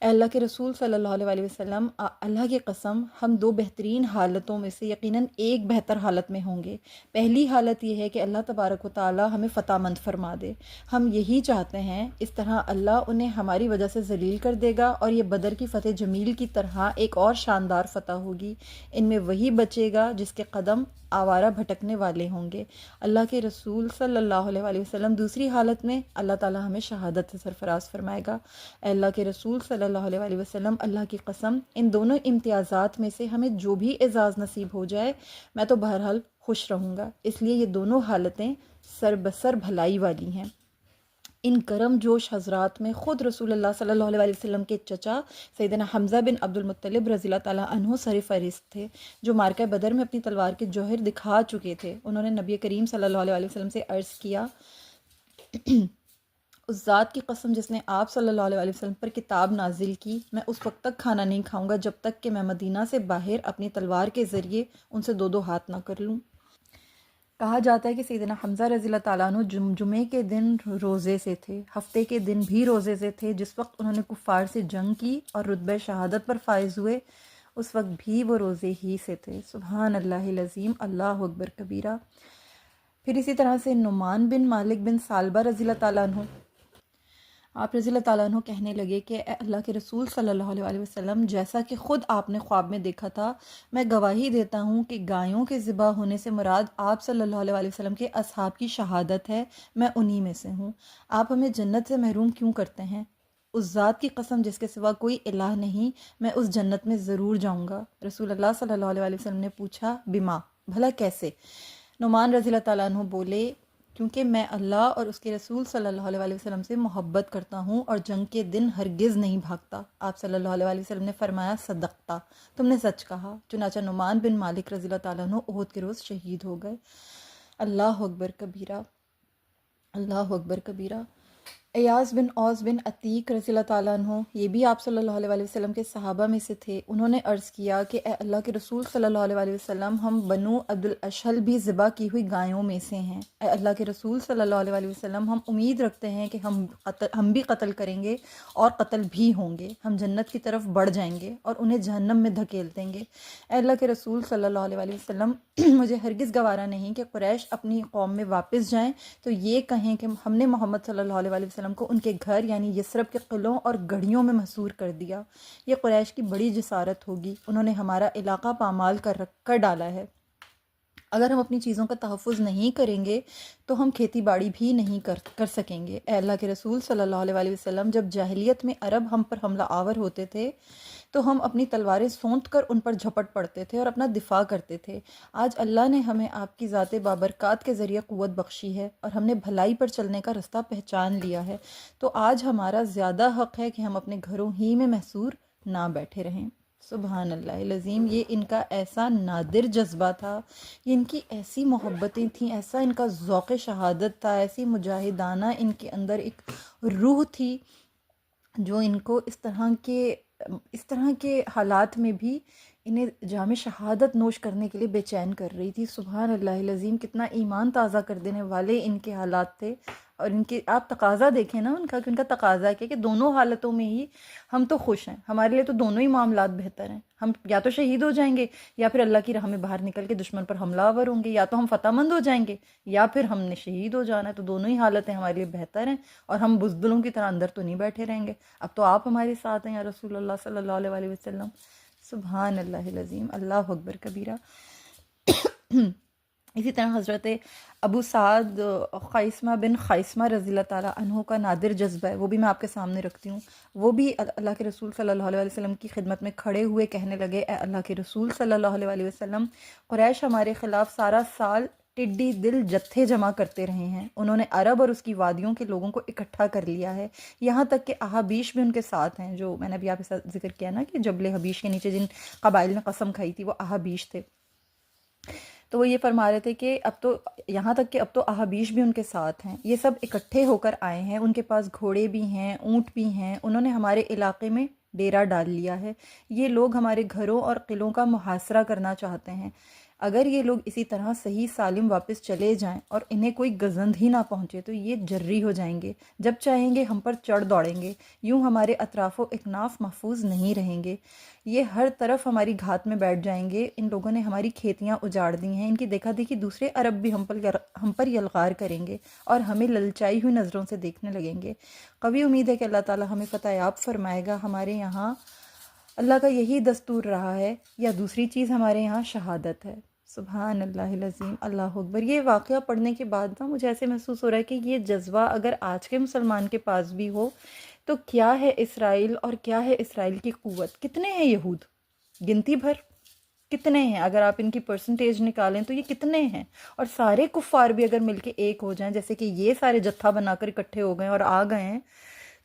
اے اللہ کے رسول صلی اللہ علیہ وسلم، اللہ کی قسم ہم دو بہترین حالتوں میں سے یقیناً ایک بہتر حالت میں ہوں گے۔ پہلی حالت یہ ہے کہ اللہ تبارک و تعالی ہمیں فتح مند فرما دے، ہم یہی چاہتے ہیں، اس طرح اللہ انہیں ہماری وجہ سے ذلیل کر دے گا اور یہ بدر کی فتح جمیل کی طرح ایک اور شاندار فتح ہوگی، ان میں وہی بچے گا جس کے قدم آوارہ بھٹکنے والے ہوں گے۔ اللہ کے رسول صلی اللہ علیہ وسلم دوسری حالت میں اللہ تعالی ہمیں شہادت سے سرفراز فرمائے گا۔ اے اللہ کے رسول صلی اللہ علیہ وسلم، اللہ کی قسم ان دونوں امتیازات میں سے ہمیں جو بھی اعزاز نصیب ہو جائے میں تو بہرحال خوش رہوں گا، اس لیے یہ دونوں حالتیں سر بسر بھلائی والی ہیں۔ ان گرم جوش حضرات میں خود رسول اللہ صلی اللہ علیہ وسلم کے چچا سیدنا حمزہ بن عبد المطلب رضی اللہ تعالیٰ عنہ سر فہرست تھے، جو مارکہ بدر میں اپنی تلوار کے جوہر دکھا چکے تھے۔ انہوں نے نبی کریم صلی اللہ علیہ وسلم سے عرض کیا، اس ذات کی قسم جس نے آپ صلی اللہ علیہ وسلم پر کتاب نازل کی، میں اس وقت تک کھانا نہیں کھاؤں گا جب تک کہ میں مدینہ سے باہر اپنی تلوار کے ذریعے ان سے دو دو ہاتھ نہ کر لوں۔ کہا جاتا ہے کہ سیدنا حمزہ رضی اللہ تعالیٰ عنہ جمعے کے دن روزے سے تھے، ہفتے کے دن بھی روزے سے تھے، جس وقت انہوں نے کفار سے جنگ کی اور رتبہ شہادت پر فائز ہوئے اس وقت بھی وہ روزے ہی سے تھے۔ سبحان اللہ العظیم، اللہ اکبر کبیرہ۔ پھر اسی طرح سے نعمان بن مالک بن ثعلبہ رضی اللہ تعالیٰ عنہ، آپ رضی اللہ تعالیٰ عنہ کہنے لگے کہ اے اللہ کے رسول صلی اللہ علیہ وآلہ وسلم، جیسا کہ خود آپ نے خواب میں دیکھا تھا، میں گواہی دیتا ہوں کہ گایوں کے ذبح ہونے سے مراد آپ صلی اللہ علیہ وآلہ وسلم کے اصحاب کی شہادت ہے، میں انہی میں سے ہوں۔ آپ ہمیں جنت سے محروم کیوں کرتے ہیں؟ اس ذات کی قسم جس کے سوا کوئی الہ نہیں، میں اس جنت میں ضرور جاؤں گا۔ رسول اللہ صلی اللہ علیہ وآلہ وسلم نے پوچھا بما، بھلا کیسے؟ نعمان رضی اللہ تعالیٰ عنہ بولے کیونکہ میں اللہ اور اس کے رسول صلی اللہ علیہ وآلہ وسلم سے محبت کرتا ہوں اور جنگ کے دن ہرگز نہیں بھاگتا۔ آپ صلی اللہ علیہ وآلہ وسلم نے فرمایا صدقتا، تم نے سچ کہا۔ چنانچہ نعمان بن مالک رضی اللہ تعالیٰ عنہ احد کے روز شہید ہو گئے۔ اللہ اکبر کبیرہ، اللہ اکبر کبیرہ۔ ایاز بن اوس بن عتیق رضی اللہ تعالیٰ عنہ، یہ بھی آپ صلی اللہ علیہ وآلہ وسلم کے صحابہ میں سے تھے۔ انہوں نے عرض کیا کہ اے اللہ کے رسول صلی اللہ علیہ وآلہ وسلم، ہم بنو عبد الاشہل بھی ذبح کی ہوئی گایوں میں سے ہیں۔ اے اللہ کے رسول صلی اللہ علیہ وآلہ وسلم، ہم امید رکھتے ہیں کہ ہم بھی قتل کریں گے اور قتل بھی ہوں گے، ہم جنت کی طرف بڑھ جائیں گے اور انہیں جہنم میں دھکیل دیں گے۔ اے اللہ کے رسول صلی اللہ علیہ وآلہ وسلم، مجھے ہرگز گوارا نہیں کہ قریش اپنی قوم میں واپس جائیں تو یہ کہیں کہ ہم نے محمد صلی اللہ علیہ وآلہ وسلم کو ان کے گھر یعنی یثرب کے قلعوں اور گڑھیوں میں محصور کر دیا۔ یہ قریش کی بڑی جسارت ہوگی، انہوں نے ہمارا علاقہ پامال کر ڈالا ہے۔ اگر ہم اپنی چیزوں کا تحفظ نہیں کریں گے تو ہم کھیتی باڑی بھی نہیں کر سکیں گے۔ اے اللہ کے رسول صلی اللہ علیہ وآلہ وسلم، جب جاہلیت میں عرب ہم پر حملہ آور ہوتے تھے تو ہم اپنی تلواریں سونت کر ان پر جھپٹ پڑتے تھے اور اپنا دفاع کرتے تھے۔ آج اللہ نے ہمیں آپ کی ذات بابرکات کے ذریعے قوت بخشی ہے اور ہم نے بھلائی پر چلنے کا رستہ پہچان لیا ہے، تو آج ہمارا زیادہ حق ہے کہ ہم اپنے گھروں ہی میں محصور نہ بیٹھے رہیں۔ سبحان اللہ العظیم، یہ ان کا ایسا نادر جذبہ تھا، یہ ان کی ایسی محبتیں تھیں، ایسا ان کا ذوق شہادت تھا، ایسی مجاہدانہ ان کے اندر ایک روح تھی جو ان کو اس طرح کے حالات میں بھی انہیں جام شہادت نوش کرنے کے لیے بے چین کر رہی تھی۔ سبحان اللہ العظیم، کتنا ایمان تازہ کر دینے والے ان کے حالات تھے۔ اور ان کے آپ تقاضا دیکھیں نا ان کا، کہ ان کا تقاضا کیا کہ دونوں حالتوں میں ہی ہم تو خوش ہیں، ہمارے لیے تو دونوں ہی معاملات بہتر ہیں۔ ہم یا تو شہید ہو جائیں گے یا پھر اللہ کی راہ میں باہر نکل کے دشمن پر حملہ آور ہوں گے، یا تو ہم فتح مند ہو جائیں گے یا پھر ہم نے شہید ہو جانا ہے، تو دونوں ہی حالتیں ہمارے لیے بہتر ہیں، اور ہم بزدلوں کی طرح اندر تو نہیں بیٹھے رہیں گے۔ اب تو آپ ہمارے ساتھ ہیں یا رسول اللہ صلی اللہ علیہ وآلہ وسلم۔ سبحان اللہ العظیم، اللہ اکبر کبیرہ۔ اسی طرح حضرت ابو سعد خیثمہ بن خیثمہ رضی اللہ تعالیٰ عنہ کا نادر جذبہ ہے، وہ بھی میں آپ کے سامنے رکھتی ہوں۔ وہ بھی اللہ کے رسول صلی اللہ علیہ وسلم کی خدمت میں کھڑے ہوئے کہنے لگے، اے اللہ کے رسول صلی اللہ علیہ وسلم، قریش ہمارے خلاف سارا سال ٹڈی دل جتھے جمع کرتے رہے ہیں، انہوں نے عرب اور اس کی وادیوں کے لوگوں کو اکٹھا کر لیا ہے، یہاں تک کہ احابیش بھی ان کے ساتھ ہیں، جو میں نے ابھی آپ کے ساتھ ذکر کیا نا کہ جبل حبیش کے نیچے جن قبائل نے قسم کھائی تھی وہ احابیش تھے۔ تو وہ یہ فرما رہے تھے کہ اب تو یہاں تک کہ اب تو احابیش بھی ان کے ساتھ ہیں، یہ سب اکٹھے ہو کر آئے ہیں، ان کے پاس گھوڑے بھی ہیں، اونٹ بھی ہیں، انہوں نے ہمارے علاقے میں ڈیرا ڈال لیا ہے، یہ لوگ ہمارے گھروں اور قلعوں کا محاصرہ کرنا چاہتے ہیں۔ اگر یہ لوگ اسی طرح صحیح سالم واپس چلے جائیں اور انہیں کوئی گزند ہی نہ پہنچے تو یہ جری ہو جائیں گے، جب چاہیں گے ہم پر چڑھ دوڑیں گے، یوں ہمارے اطراف و اکناف محفوظ نہیں رہیں گے، یہ ہر طرف ہماری گھات میں بیٹھ جائیں گے، ان لوگوں نے ہماری کھیتیاں اجاڑ دی ہیں، ان کی دیکھا دیکھی دوسرے عرب بھی ہم پر یلغار کریں گے اور ہمیں للچائی ہوئی نظروں سے دیکھنے لگیں گے۔ قوی امید ہے کہ اللہ تعالی ہمیں فتح یاب فرمائے گا۔ ہمارے یہاں اللہ کا یہی دستور رہا ہے، یا دوسری چیز ہمارے یہاں شہادت ہے۔ سبحان اللہ العظیم، اللہ اکبر۔ یہ واقعہ پڑھنے کے بعد نا مجھے ایسے محسوس ہو رہا ہے کہ یہ جذبہ اگر آج کے مسلمان کے پاس بھی ہو تو کیا ہے اسرائیل اور کیا ہے اسرائیل کی قوت۔ کتنے ہیں یہود؟ گنتی بھر کتنے ہیں؟ اگر آپ ان کی پرسنٹیج نکالیں تو یہ کتنے ہیں؟ اور سارے کفار بھی اگر مل کے ایک ہو جائیں، جیسے کہ یہ سارے جتھا بنا کر اکٹھے ہو گئے اور آ گئے ہیں،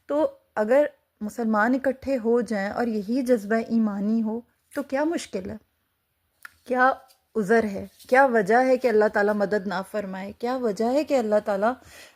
تو اگر مسلمان اکٹھے ہو جائیں اور یہی جذبہ ایمانی ہو تو کیا مشکل ہے، کیا عذر ہے، کیا وجہ ہے کہ اللہ تعالیٰ مدد نہ فرمائے، کیا وجہ ہے کہ اللہ تعالیٰ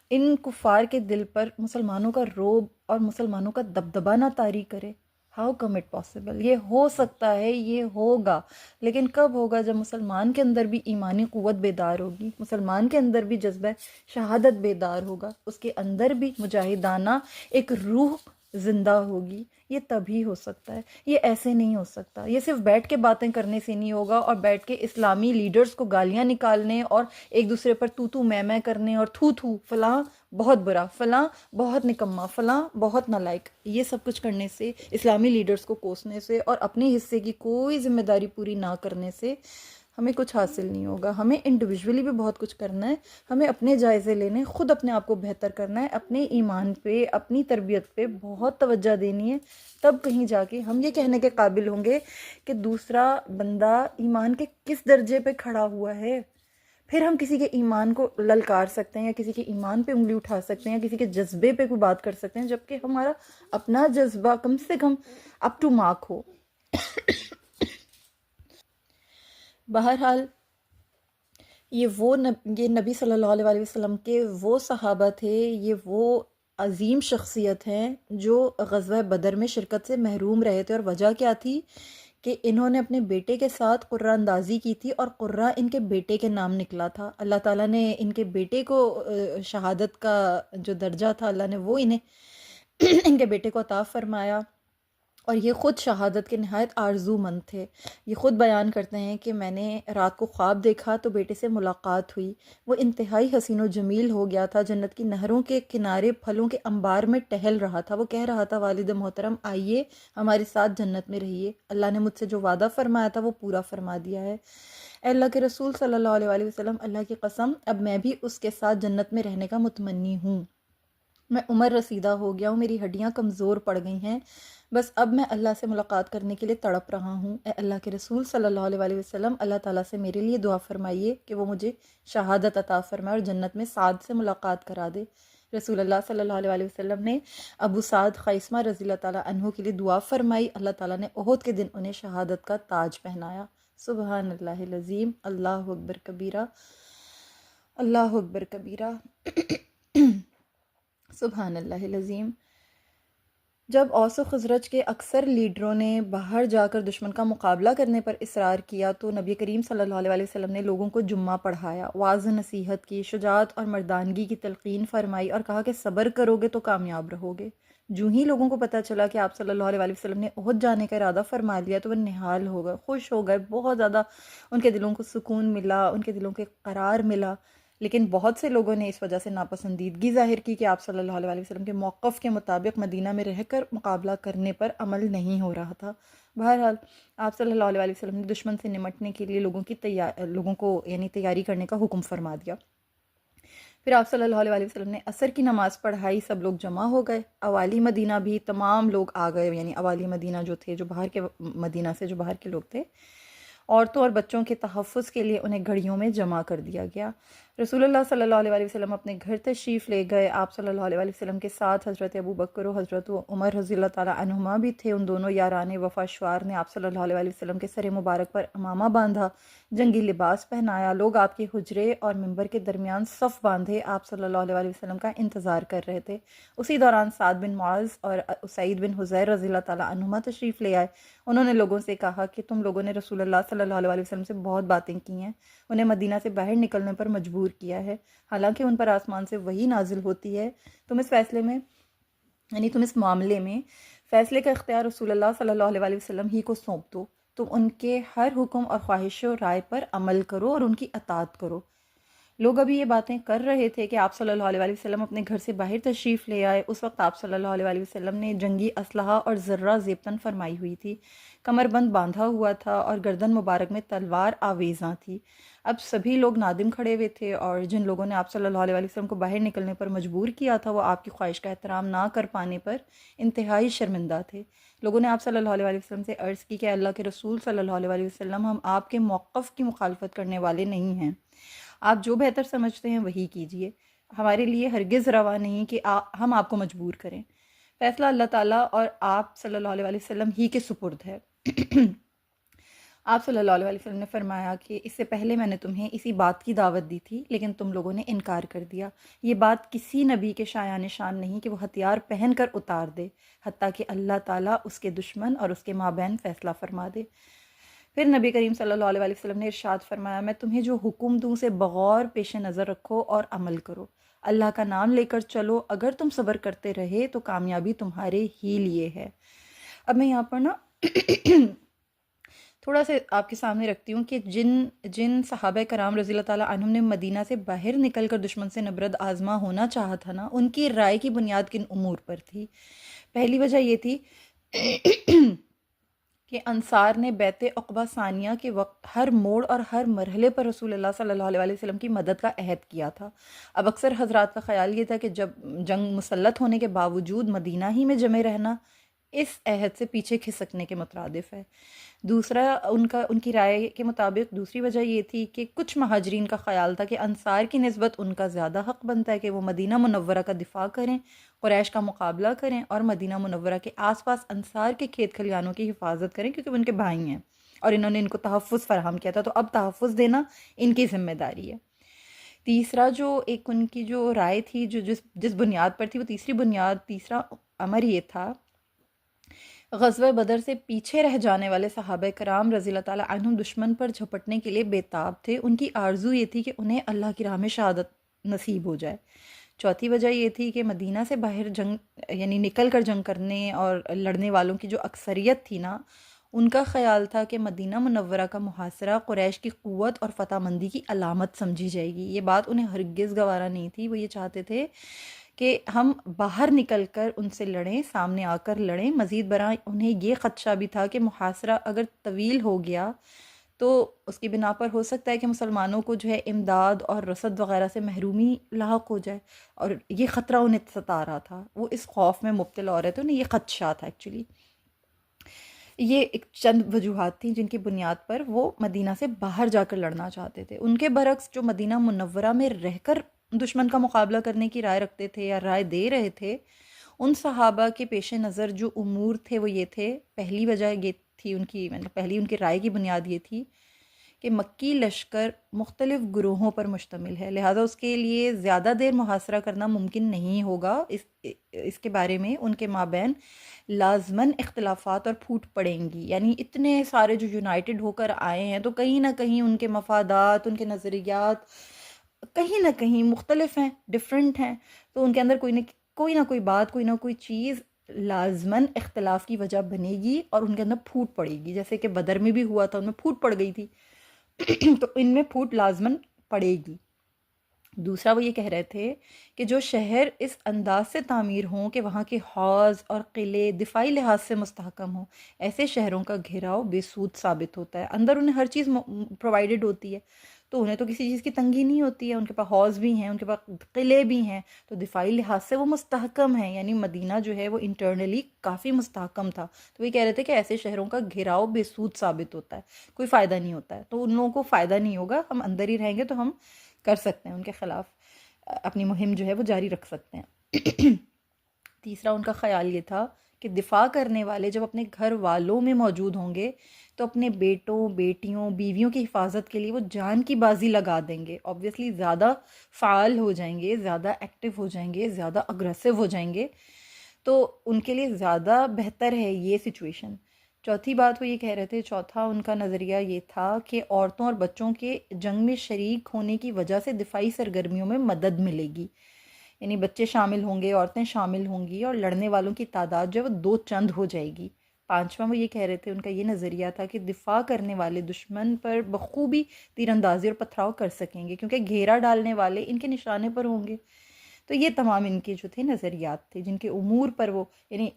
ان کفار کے دل پر مسلمانوں کا رعب اور مسلمانوں کا دبدبہ نہ طاری کرے۔ ہاؤ کم اٹ پاسبل، یہ ہو سکتا ہے، یہ ہوگا، لیکن کب ہوگا؟ جب مسلمان کے اندر بھی ایمانی قوت بیدار ہوگی، مسلمان کے اندر بھی جذبہ شہادت بیدار ہوگا، اس کے اندر بھی مجاہدانہ ایک روح زندہ ہوگی، یہ تبھی ہو سکتا ہے، یہ ایسے نہیں ہو سکتا، یہ صرف بیٹھ کے باتیں کرنے سے نہیں ہوگا، اور بیٹھ کے اسلامی لیڈرز کو گالیاں نکالنے اور ایک دوسرے پر تو میں کرنے اور تھو فلاں بہت برا، فلاں بہت نکما، فلاں بہت نالائق، یہ سب کچھ کرنے سے، اسلامی لیڈرز کو کوسنے سے اور اپنے حصے کی کوئی ذمہ داری پوری نہ کرنے سے ہمیں کچھ حاصل نہیں ہوگا۔ ہمیں انڈیویجولی بھی بہت کچھ کرنا ہے، ہمیں اپنے جائزے لینے، خود اپنے آپ کو بہتر کرنا ہے، اپنے ایمان پہ، اپنی تربیت پہ بہت توجہ دینی ہے، تب کہیں جا کے ہم یہ کہنے کے قابل ہوں گے کہ دوسرا بندہ ایمان کے کس درجے پہ کھڑا ہوا ہے۔ پھر ہم کسی کے ایمان کو للکار سکتے ہیں، یا کسی کے ایمان پہ انگلی اٹھا سکتے ہیں، یا کسی کے جذبے پہ کوئی بات کر سکتے ہیں، جبکہ ہمارا اپنا جذبہ کم سے کم اپ ٹو مارک ہو۔ بہرحال یہ نبی صلی اللہ علیہ وسلم کے وہ صحابہ تھے، یہ وہ عظیم شخصیت ہیں جو غزوہ بدر میں شرکت سے محروم رہے تھے، اور وجہ کیا تھی کہ انہوں نے اپنے بیٹے کے ساتھ قرہ اندازی کی تھی، اور قرہ ان کے بیٹے کے نام نکلا تھا۔ اللہ تعالیٰ نے ان کے بیٹے کو شہادت کا جو درجہ تھا، اللہ نے وہ انہیں ان کے بیٹے کو عطا فرمایا، اور یہ خود شہادت کے نہایت آرزو مند تھے۔ یہ خود بیان کرتے ہیں کہ میں نے رات کو خواب دیکھا تو بیٹے سے ملاقات ہوئی، وہ انتہائی حسین و جمیل ہو گیا تھا، جنت کی نہروں کے کنارے پھلوں کے انبار میں ٹہل رہا تھا۔ وہ کہہ رہا تھا، والد محترم آئیے ہمارے ساتھ جنت میں رہیے، اللہ نے مجھ سے جو وعدہ فرمایا تھا وہ پورا فرما دیا ہے۔ اے اللہ کے رسول صلی اللہ علیہ وسلم، اللہ کی قسم اب میں بھی اس کے ساتھ جنت میں رہنے کا متمنی ہوں۔ میں عمر رسیدہ ہو گیا ہوں، میری ہڈیاں کمزور پڑ گئی ہیں، بس اب میں اللہ سے ملاقات کرنے کے لیے تڑپ رہا ہوں۔ اے اللہ کے رسول صلی اللہ علیہ وسلم، اللہ تعالیٰ سے میرے لیے دعا فرمائیے کہ وہ مجھے شہادت عطا فرمائے اور جنت میں سعد سے ملاقات کرا دے۔ رسول اللہ صلی اللہ علیہ وسلم نے ابو سعد خیثمہ رضی اللہ تعالیٰ عنہ کے لیے دعا فرمائی، اللہ تعالیٰ نے احد کے دن انہیں شہادت کا تاج پہنایا۔ سبحان اللہ العظیم، اللہ اکبر کبیرہ، اللہ اکبر کبیرہ، سبحان اللہ العظیم۔ جب اوس و خزرج کے اکثر لیڈروں نے باہر جا کر دشمن کا مقابلہ کرنے پر اصرار کیا تو نبی کریم صلی اللہ علیہ وسلم نے لوگوں کو جمعہ پڑھایا، واعظ نصیحت کی، شجاعت اور مردانگی کی تلقین فرمائی، اور کہا کہ صبر کرو گے تو کامیاب رہو گے۔ جو ہی لوگوں کو پتہ چلا کہ آپ صلی اللہ علیہ وسلم نے احد جانے کا ارادہ فرما لیا تو وہ نہال ہو گئے، خوش ہو گئے، بہت زیادہ ان کے دلوں کو سکون ملا، ان کے دلوں کو قرار ملا۔ لیکن بہت سے لوگوں نے اس وجہ سے ناپسندیدگی ظاہر کی کہ آپ صلی اللہ علیہ وسلم کے موقف کے مطابق مدینہ میں رہ کر مقابلہ کرنے پر عمل نہیں ہو رہا تھا۔ بہرحال آپ صلی اللہ علیہ وسلم نے دشمن سے نمٹنے کے لیے لوگوں کو یعنی تیاری کرنے کا حکم فرما دیا۔ پھر آپ صلی اللہ علیہ وسلم نے عصر کی نماز پڑھائی، سب لوگ جمع ہو گئے، اوالی مدینہ بھی تمام لوگ آ گئے، یعنی اوالی مدینہ جو تھے، جو باہر کے مدینہ سے جو باہر کے لوگ تھے، عورتوں اور بچوں کے تحفظ کے لیے انہیں گھڑیوں میں جمع کر دیا گیا۔ رسول اللہ صلی اللہ علیہ وسلم اپنے گھر تشریف لے گئے۔ آپ صلی اللہ علیہ وسلم کے ساتھ حضرت ابو بکر و حضرت عمر رضی اللہ تعالیٰ عنہما بھی تھے۔ ان دونوں یاران وفا شعار نے آپ صلی اللہ علیہ وسلم کے سر مبارک پر امامہ باندھا، جنگی لباس پہنایا، لوگ آپ کے حجرے اور منبر کے درمیان صف باندھے آپ صلی اللہ علیہ وسلم کا انتظار کر رہے تھے۔ اسی دوران سعد بن معاذ اور اسعید بن حضیر رضی اللہ تعالیٰ عنہما تشریف لے آئے۔ انہوں نے لوگوں سے کہا کہ تم لوگوں نے رسول اللہ صلی اللہ علیہ وسلم سے بہت باتیں کی ہیں، انہیں مدینہ سے باہر نکلنے پر مجبور کیا ہے، حالانکہ ان پر آسمان سے وحی نازل ہوتی ہے۔ تم اس معاملے میں فیصلے کا اختیار رسول اللہ صلی اللہ علیہ وسلم ہی کو سونپ دو، تم ان کے ہر حکم اور خواہش و رائے پر عمل کرو اور ان کی اطاعت کرو۔ لوگ ابھی یہ باتیں کر رہے تھے کہ آپ صلی اللہ علیہ وسلم اپنے گھر سے باہر تشریف لے آئے۔ اس وقت آپ صلی اللہ علیہ وسلم نے جنگی اسلحہ اور ذرہ زیبتن فرمائی ہوئی تھی، کمر بند باندھا ہوا تھا اور گردن مبارک میں تلوار آویزاں تھی۔ اب سبھی لوگ نادم کھڑے ہوئے تھے، اور جن لوگوں نے آپ صلی اللہ علیہ وسلم کو باہر نکلنے پر مجبور کیا تھا وہ آپ کی خواہش کا احترام نہ کر پانے پر انتہائی شرمندہ تھے۔ لوگوں نے آپ صلی اللہ علیہ وسلم سے عرض کی کہ اللہ کے رسول صلی اللہ علیہ وسلم، ہم آپ کے موقف کی مخالفت کرنے والے نہیں ہیں، آپ جو بہتر سمجھتے ہیں وہی کیجیے، ہمارے لیے ہرگز روا نہیں کہ ہم آپ کو مجبور کریں، فیصلہ اللہ تعالیٰ اور آپ صلی اللہ علیہ وسلم ہی کے سپرد ہے۔ آپ صلی اللہ علیہ وسلم نے فرمایا کہ اس سے پہلے میں نے تمہیں اسی بات کی دعوت دی تھی لیکن تم لوگوں نے انکار کر دیا۔ یہ بات کسی نبی کے شایان شان نہیں کہ وہ ہتھیار پہن کر اتار دے حتیٰ کہ اللہ تعالیٰ اس کے دشمن اور اس کے مابین فیصلہ فرما دے۔ پھر نبی کریم صلی اللہ علیہ وسلم نے ارشاد فرمایا، میں تمہیں جو حکم دوں اسے بغور پیش نظر رکھو اور عمل کرو، اللہ کا نام لے کر چلو، اگر تم صبر کرتے رہے تو کامیابی تمہارے ہی لیے ہے۔ اب میں یہاں پر نا تھوڑا سا آپ کے سامنے رکھتی ہوں کہ جن صحابہ کرام رضی اللہ تعالیٰ عنہم نے مدینہ سے باہر نکل کر دشمن سے نبرد آزما ہونا چاہا تھا نا، ان کی رائے کی بنیاد کن امور پر تھی؟ پہلی وجہ یہ تھی کہ انصار نے بیعت عقبہ ثانیہ کے وقت ہر موڑ اور ہر مرحلے پر رسول اللہ صلی اللہ علیہ وسلم کی مدد کا عہد کیا تھا۔ اب اکثر حضرات کا خیال یہ تھا کہ جب جنگ مسلط ہونے کے باوجود مدینہ ہی میں جمع رہنا اس عہد سے پیچھے کھسکنے کے مترادف ہے۔ دوسرا ان کی رائے کے مطابق دوسری وجہ یہ تھی کہ کچھ مہاجرین کا خیال تھا کہ انصار کی نسبت ان کا زیادہ حق بنتا ہے کہ وہ مدینہ منورہ کا دفاع کریں، قریش کا مقابلہ کریں اور مدینہ منورہ کے آس پاس انصار کے کھیت کھلیانوں کی حفاظت کریں، کیونکہ وہ ان کے بھائی ہیں اور انہوں نے ان کو تحفظ فراہم کیا تھا، تو اب تحفظ دینا ان کی ذمہ داری ہے۔ تیسرا جو ایک ان کی جو رائے تھی جو جس بنیاد پر تھی، وہ تیسرا امر یہ تھا، غزوہ بدر سے پیچھے رہ جانے والے صحابہ کرام رضی اللہ تعالیٰ عنہم دشمن پر جھپٹنے کے لیے بےتاب تھے۔ ان کی آرزو یہ تھی کہ انہیں اللہ کی راہ میں شہادت نصیب ہو جائے۔ چوتھی وجہ یہ تھی کہ مدینہ سے باہر جنگ یعنی نکل کر جنگ کرنے اور لڑنے والوں کی جو اکثریت تھی نا، ان کا خیال تھا کہ مدینہ منورہ کا محاصرہ قریش کی قوت اور فتح مندی کی علامت سمجھی جائے گی۔ یہ بات انہیں ہرگز گوارا نہیں تھی۔ وہ یہ چاہتے تھے کہ ہم باہر نکل کر ان سے لڑیں، سامنے آ کر لڑیں۔ مزید برآں انہیں یہ خدشہ بھی تھا کہ محاصرہ اگر طویل ہو گیا تو اس کی بنا پر ہو سکتا ہے کہ مسلمانوں کو جو ہے امداد اور رسد وغیرہ سے محرومی لاحق ہو جائے، اور یہ خطرہ انہیں ستا رہا تھا۔ وہ اس خوف میں مبتلا ہو رہے تھے، انہیں یہ خدشہ تھا ایکچولی۔ یہ ایک چند وجوہات تھیں جن کی بنیاد پر وہ مدینہ سے باہر جا کر لڑنا چاہتے تھے۔ ان کے برعکس جو مدینہ منورہ میں رہ کر دشمن کا مقابلہ کرنے کی رائے رکھتے تھے یا رائے دے رہے تھے، ان صحابہ کے پیش نظر جو امور تھے وہ یہ تھے، پہلی وجہ یہ تھی ان کی، مطلب پہلی ان کی رائے کی بنیاد یہ تھی کہ مکی لشکر مختلف گروہوں پر مشتمل ہے، لہٰذا اس کے لیے زیادہ دیر محاصرہ کرنا ممکن نہیں ہوگا۔ اس کے بارے میں ان کے مابین لازماً اختلافات اور پھوٹ پڑیں گی، یعنی اتنے سارے جو یونائٹڈ ہو کر آئے ہیں تو کہیں نہ کہیں ان کے مفادات، ان کے نظریات کہیں نہ کہیں مختلف ہیں، ڈیفرنٹ ہیں، تو ان کے اندر کوئی نہ کوئی بات، کوئی نہ کوئی چیز لازماً اختلاف کی وجہ بنے گی اور ان کے اندر پھوٹ پڑے گی، جیسے کہ بدر میں بھی ہوا تھا، ان میں پھوٹ پڑ گئی تھی تو ان میں پھوٹ لازماً پڑے گی۔ دوسرا وہ یہ کہہ رہے تھے کہ جو شہر اس انداز سے تعمیر ہوں کہ وہاں کے حوض اور قلعے دفاعی لحاظ سے مستحکم ہوں، ایسے شہروں کا گھیراؤ بے سود ثابت ہوتا ہے۔ اندر انہیں ہر چیز پرووائڈڈ ہوتی ہے تو انہیں تو کسی چیز کی تنگی نہیں ہوتی ہے، ان کے پاس حوض بھی ہیں، ان کے پاس قلعے بھی ہیں، تو دفاعی لحاظ سے وہ مستحکم ہیں، یعنی مدینہ جو ہے وہ انٹرنلی کافی مستحکم تھا۔ تو وہ کہہ رہے تھے کہ ایسے شہروں کا گھیراؤ بے سود ثابت ہوتا ہے، کوئی فائدہ نہیں ہوتا ہے، تو ان لوگوں کو فائدہ نہیں ہوگا، ہم اندر ہی رہیں گے تو ہم کر سکتے ہیں، ان کے خلاف اپنی مہم جو ہے وہ جاری رکھ سکتے ہیں۔ تیسرا ان کا خیال یہ تھا کہ دفاع کرنے والے جب اپنے گھر والوں میں موجود ہوں گے تو اپنے بیٹوں، بیٹیوں، بیویوں کی حفاظت کے لیے وہ جان کی بازی لگا دیں گے، آبویسلی زیادہ فعال ہو جائیں گے، زیادہ ایکٹیو ہو جائیں گے، زیادہ اگریسو ہو جائیں گے، تو ان کے لیے زیادہ بہتر ہے یہ سچویشن۔ چوتھی بات وہ یہ کہہ رہے تھے، چوتھا ان کا نظریہ یہ تھا کہ عورتوں اور بچوں کے جنگ میں شریک ہونے کی وجہ سے دفاعی سرگرمیوں میں مدد ملے گی، یعنی بچے شامل ہوں گے، عورتیں شامل ہوں گی اور لڑنے والوں کی تعداد جو ہے وہ دو چند ہو جائے گی۔ پانچواں وہ یہ کہہ رہے تھے، ان کا یہ نظریہ تھا کہ دفاع کرنے والے دشمن پر بخوبی تیر اندازی اور پتھراؤ کر سکیں گے کیونکہ گھیرا ڈالنے والے ان کے نشانے پر ہوں گے۔ تو یہ تمام ان کے جو تھے نظریات تھے جن کے امور پر وہ یعنی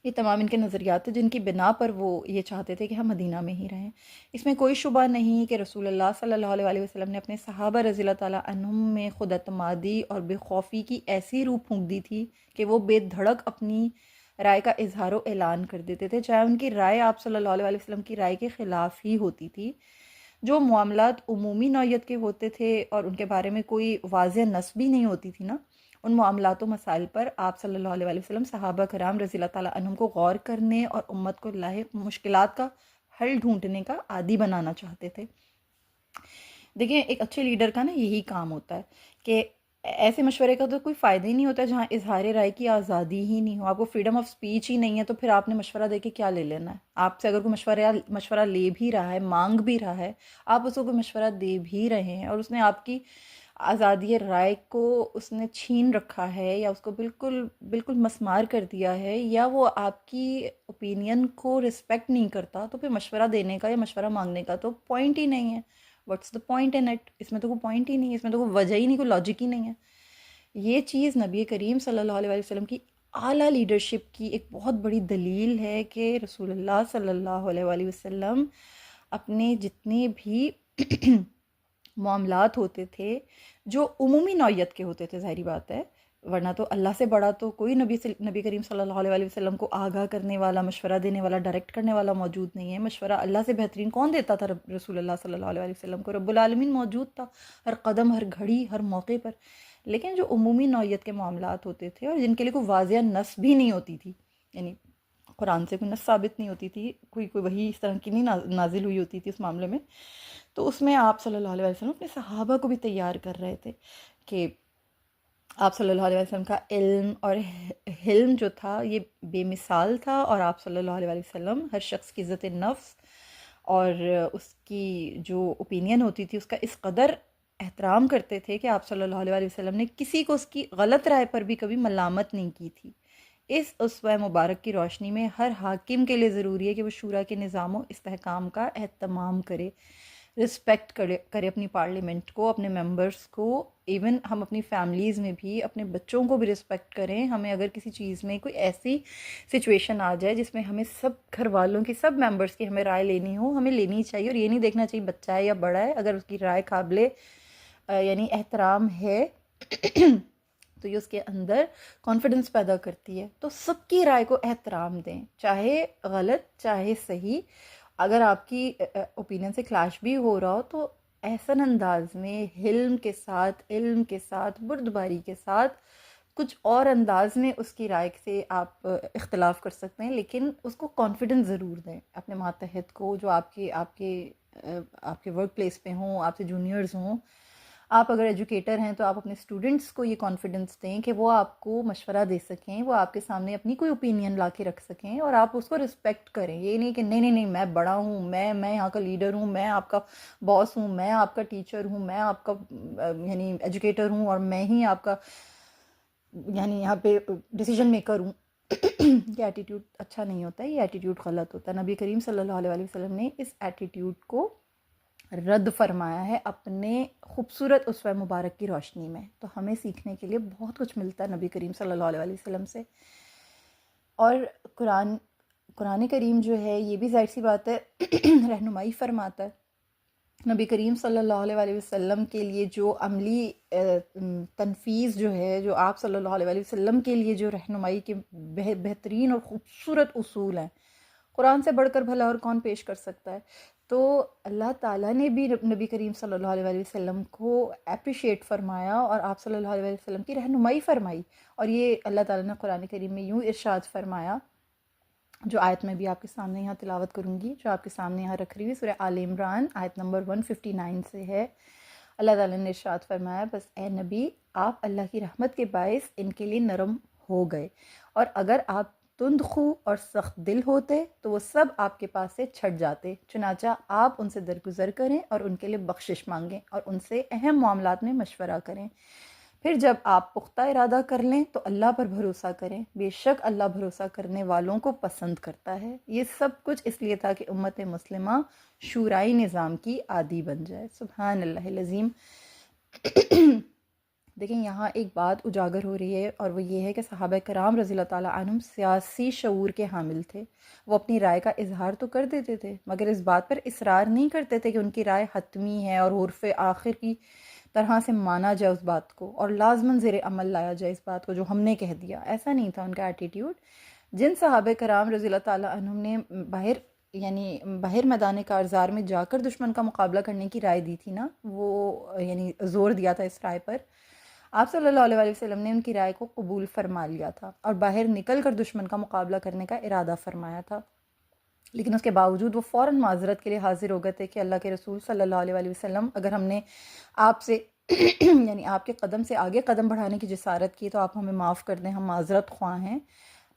یہ تمام ان کے نظریات تھے جن کی بنا پر وہ یہ چاہتے تھے کہ ہم مدینہ میں ہی رہیں۔ اس میں کوئی شبہ نہیں کہ رسول اللہ صلی اللہ علیہ وسلم نے اپنے صحابہ رضی اللہ تعالیٰ عنہم میں خود اعتمادی اور بے خوفی کی ایسی روح پھونک دی تھی کہ وہ بے دھڑک اپنی رائے کا اظہار و اعلان کر دیتے تھے، چاہے ان کی رائے آپ صلی اللہ علیہ وسلم کی رائے کے خلاف ہی ہوتی تھی۔ جو معاملات عمومی نوعیت کے ہوتے تھے اور ان کے بارے میں کوئی واضح نص بھی نہیں ہوتی تھی نا، ان معاملات و مسائل پر آپ صلی اللہ علیہ وآلہ وسلم صحابہ کرام رضی اللہ تعالیٰ عنہم کو غور کرنے اور امت کو لاحق مشکلات کا حل ڈھونڈنے کا عادی بنانا چاہتے تھے۔ دیکھیں ایک اچھے لیڈر کا نا یہی کام ہوتا ہے کہ ایسے مشورے کا تو کوئی فائدہ ہی نہیں ہوتا جہاں اظہار رائے کی آزادی ہی نہیں ہو، آپ کو فریڈم آف سپیچ ہی نہیں ہے، تو پھر آپ نے مشورہ دے کے کیا لے لینا ہے؟ آپ سے اگر کوئی مشورہ لے بھی رہا ہے، مانگ بھی رہا ہے، آپ اس کو کوئی مشورہ دے بھی رہے ہیں اور اس نے آپ کی آزادی رائے کو اس نے چھین رکھا ہے یا اس کو بالکل بالکل مسمار کر دیا ہے، یا وہ آپ کی اوپینین کو رسپیکٹ نہیں کرتا، تو پھر مشورہ دینے کا یا مشورہ مانگنے کا تو پوائنٹ ہی نہیں ہے۔ What's the point in it? اس میں تو کوئی پوائنٹ ہی نہیں ہے، اس میں تو کوئی وجہ ہی نہیں، کوئی لاجک ہی نہیں ہے۔ یہ چیز نبی کریم صلی اللہ علیہ وسلم کی اعلیٰ لیڈرشپ کی ایک بہت بڑی دلیل ہے کہ رسول اللہ صلی اللہ علیہ وآلہ وسلم اپنے جتنے بھی معاملات ہوتے تھے جو عمومی نوعیت کے ہوتے تھے، ظاہری بات ہے، ورنہ تو اللہ سے بڑا تو کوئی نبی کریم صلی اللہ علیہ وآلہ وسلم کو آگاہ کرنے والا، مشورہ دینے والا، ڈائریکٹ کرنے والا موجود نہیں ہے۔ مشورہ اللہ سے بہترین کون دیتا تھا؟ رسول اللہ صلی اللہ علیہ وآلہ وسلم کو رب العالمین موجود تھا ہر قدم، ہر گھڑی، ہر موقع پر۔ لیکن جو عمومی نوعیت کے معاملات ہوتے تھے اور جن کے لیے کوئی واضح نص بھی نہیں ہوتی تھی، یعنی قرآن سے کوئی نص ثابت نہیں ہوتی تھی، کوئی وحی اس طرح کی نہیں نازل ہوئی ہوتی تھی اس معاملے میں، تو اس میں آپ صلی اللہ علیہ وسلم اپنے صحابہ کو بھی تیار کر رہے تھے کہ آپ صلی اللہ علیہ وسلم کا علم اور حلم جو تھا یہ بے مثال تھا، اور آپ صلی اللہ علیہ وسلم ہر شخص کی عزت نفس اور اس کی جو اوپینین ہوتی تھی اس کا اس قدر احترام کرتے تھے کہ آپ صلی اللہ علیہ وسلم نے کسی کو اس کی غلط رائے پر بھی کبھی ملامت نہیں کی تھی۔ اس اسوہ مبارک کی روشنی میں ہر حاکم کے لیے ضروری ہے کہ وہ شورا کے نظام و استحکام کا اہتمام کرے، رسپیکٹ کرے اپنی پارلیمنٹ کو، اپنے ممبرز کو، ایون ہم اپنی فیملیز میں بھی اپنے بچوں کو بھی رسپیکٹ کریں۔ ہمیں اگر کسی چیز میں کوئی ایسی سچویشن آ جائے جس میں ہمیں سب گھر والوں کی، سب ممبرز کی ہمیں رائے لینی ہو، ہمیں لینی چاہیے، اور یہ نہیں دیکھنا چاہیے بچہ ہے یا بڑا ہے، اگر اس کی رائے قابل یعنی احترام ہے تو یہ اس کے اندر کانفیڈنس پیدا کرتی ہے۔ تو سب کی رائے کو احترام دیں، چاہے غلط چاہے صحیح۔ اگر آپ کی اوپینین سے کلیش بھی ہو رہا ہو تو احسن انداز میں، حلم کے ساتھ، علم کے ساتھ، بردباری کے ساتھ، کچھ اور انداز میں اس کی رائے سے آپ اختلاف کر سکتے ہیں، لیکن اس کو کانفیڈنس ضرور دیں اپنے ماتحت کو، جو آپ کے ورک پلیس پہ ہوں، آپ سے جونیئرز ہوں۔ آپ اگر ایجوکیٹر ہیں تو آپ اپنے اسٹوڈنٹس کو یہ کانفیڈنس دیں کہ وہ آپ کو مشورہ دے سکیں، وہ آپ کے سامنے اپنی کوئی اوپینین لا کے رکھ سکیں، اور آپ اس کو رسپیکٹ کریں۔ یہ نہیں کہ نہیں میں بڑا ہوں، میں یہاں کا لیڈر ہوں، میں آپ کا باس ہوں، میں آپ کا ٹیچر ہوں، میں آپ کا یعنی ایجوکیٹر ہوں، اور میں ہی آپ کا یعنی یہاں پہ ڈیسیجن میکر ہوں۔ یہ ایٹیٹیوڈ اچھا نہیں ہوتا ہے، یہ ایٹیٹیوڈ غلط ہوتا ہے۔ نبی کریم صلی اللہ علیہ وسلم نے اس ایٹیٹیوڈ کو رد فرمایا ہے اپنے خوبصورت اسوہ مبارک کی روشنی میں۔ تو ہمیں سیکھنے کے لیے بہت کچھ ملتا ہے نبی کریم صلی اللہ علیہ وسلم سے۔ اور قرآن کریم جو ہے یہ بھی ظاہر سی بات ہے رہنمائی فرماتا ہے۔ نبی کریم صلی اللہ علیہ وسلم کے لیے جو عملی تنفیذ جو ہے، جو آپ صلی اللہ علیہ وسلم کے لیے جو رہنمائی کے بہترین اور خوبصورت اصول ہیں، قرآن سے بڑھ کر بھلا اور کون پیش کر سکتا ہے؟ تو اللہ تعالیٰ نے بھی نبی کریم صلی اللہ علیہ وسلم کو اپریشیٹ فرمایا اور آپ صلی اللہ علیہ وسلم کی رہنمائی فرمائی، اور یہ اللہ تعالیٰ نے قرآن کریم میں یوں ارشاد فرمایا، جو آیت میں بھی آپ کے سامنے یہاں تلاوت کروں گی، جو آپ کے سامنے یہاں رکھ رہی ہوئی، سورہ آل عمران آیت نمبر 159 سے ہے۔ اللہ تعالیٰ نے ارشاد فرمایا، بس اے نبی آپ اللہ کی رحمت کے باعث ان کے لیے نرم ہو گئے، اور اگر آپ تند خو اور سخت دل ہوتے تو وہ سب آپ کے پاس سے چھٹ جاتے، چنانچہ آپ ان سے درگزر کریں اور ان کے لیے بخشش مانگیں اور ان سے اہم معاملات میں مشورہ کریں۔ پھر جب آپ پختہ ارادہ کر لیں تو اللہ پر بھروسہ کریں، بے شک اللہ بھروسہ کرنے والوں کو پسند کرتا ہے۔ یہ سب کچھ اس لیے تھا کہ امت مسلمہ شورائی نظام کی عادی بن جائے۔ سبحان اللہ العظیم۔ دیکھیں یہاں ایک بات اجاگر ہو رہی ہے، اور وہ یہ ہے کہ صحابہ کرام رضی اللہ تعالیٰ عنہم سیاسی شعور کے حامل تھے۔ وہ اپنی رائے کا اظہار تو کر دیتے تھے، مگر اس بات پر اصرار نہیں کرتے تھے کہ ان کی رائے حتمی ہے اور حرف آخر کی طرح سے مانا جائے اس بات کو، اور لازماً زیر عمل لایا جائے اس بات کو جو ہم نے کہہ دیا۔ ایسا نہیں تھا ان کا ایٹیٹیوڈ۔ جن صحابہ کرام رضی اللہ تعالیٰ عنہم نے باہر میدان کارزار میں جا کر دشمن کا مقابلہ کرنے کی رائے دی تھی نا، وہ یعنی زور دیا تھا اس رائے پر، آپ صلی اللہ علیہ وآلہ وسلم نے ان کی رائے کو قبول فرما لیا تھا اور باہر نکل کر دشمن کا مقابلہ کرنے کا ارادہ فرمایا تھا، لیکن اس کے باوجود وہ فوراً معذرت کے لیے حاضر ہو گئے تھے کہ اللہ کے رسول صلی اللہ علیہ وآلہ وسلم، اگر ہم نے آپ سے یعنی آپ کے قدم سے آگے قدم بڑھانے کی جسارت کی تو آپ ہمیں معاف کر دیں، ہم معذرت خواہ ہیں۔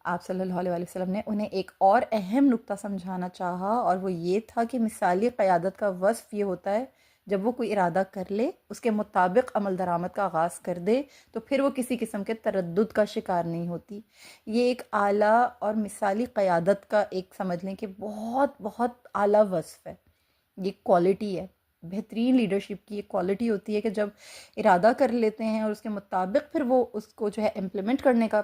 آپ صلی اللہ علیہ وآلہ وسلم نے انہیں ایک اور اہم نقطہ سمجھانا چاہا، اور وہ یہ تھا کہ مثالی قیادت کا وصف یہ ہوتا ہے جب وہ کوئی ارادہ کر لے، اس کے مطابق عمل درآمد کا آغاز کر دے تو پھر وہ کسی قسم کے تردد کا شکار نہیں ہوتی۔ یہ ایک اعلیٰ اور مثالی قیادت کا ایک سمجھ لیں کہ بہت بہت اعلیٰ وصف ہے، یہ کوالٹی ہے۔ بہترین لیڈرشپ کی ایک کوالٹی ہوتی ہے کہ جب ارادہ کر لیتے ہیں اور اس کے مطابق پھر وہ اس کو جو ہے امپلیمنٹ کرنے کا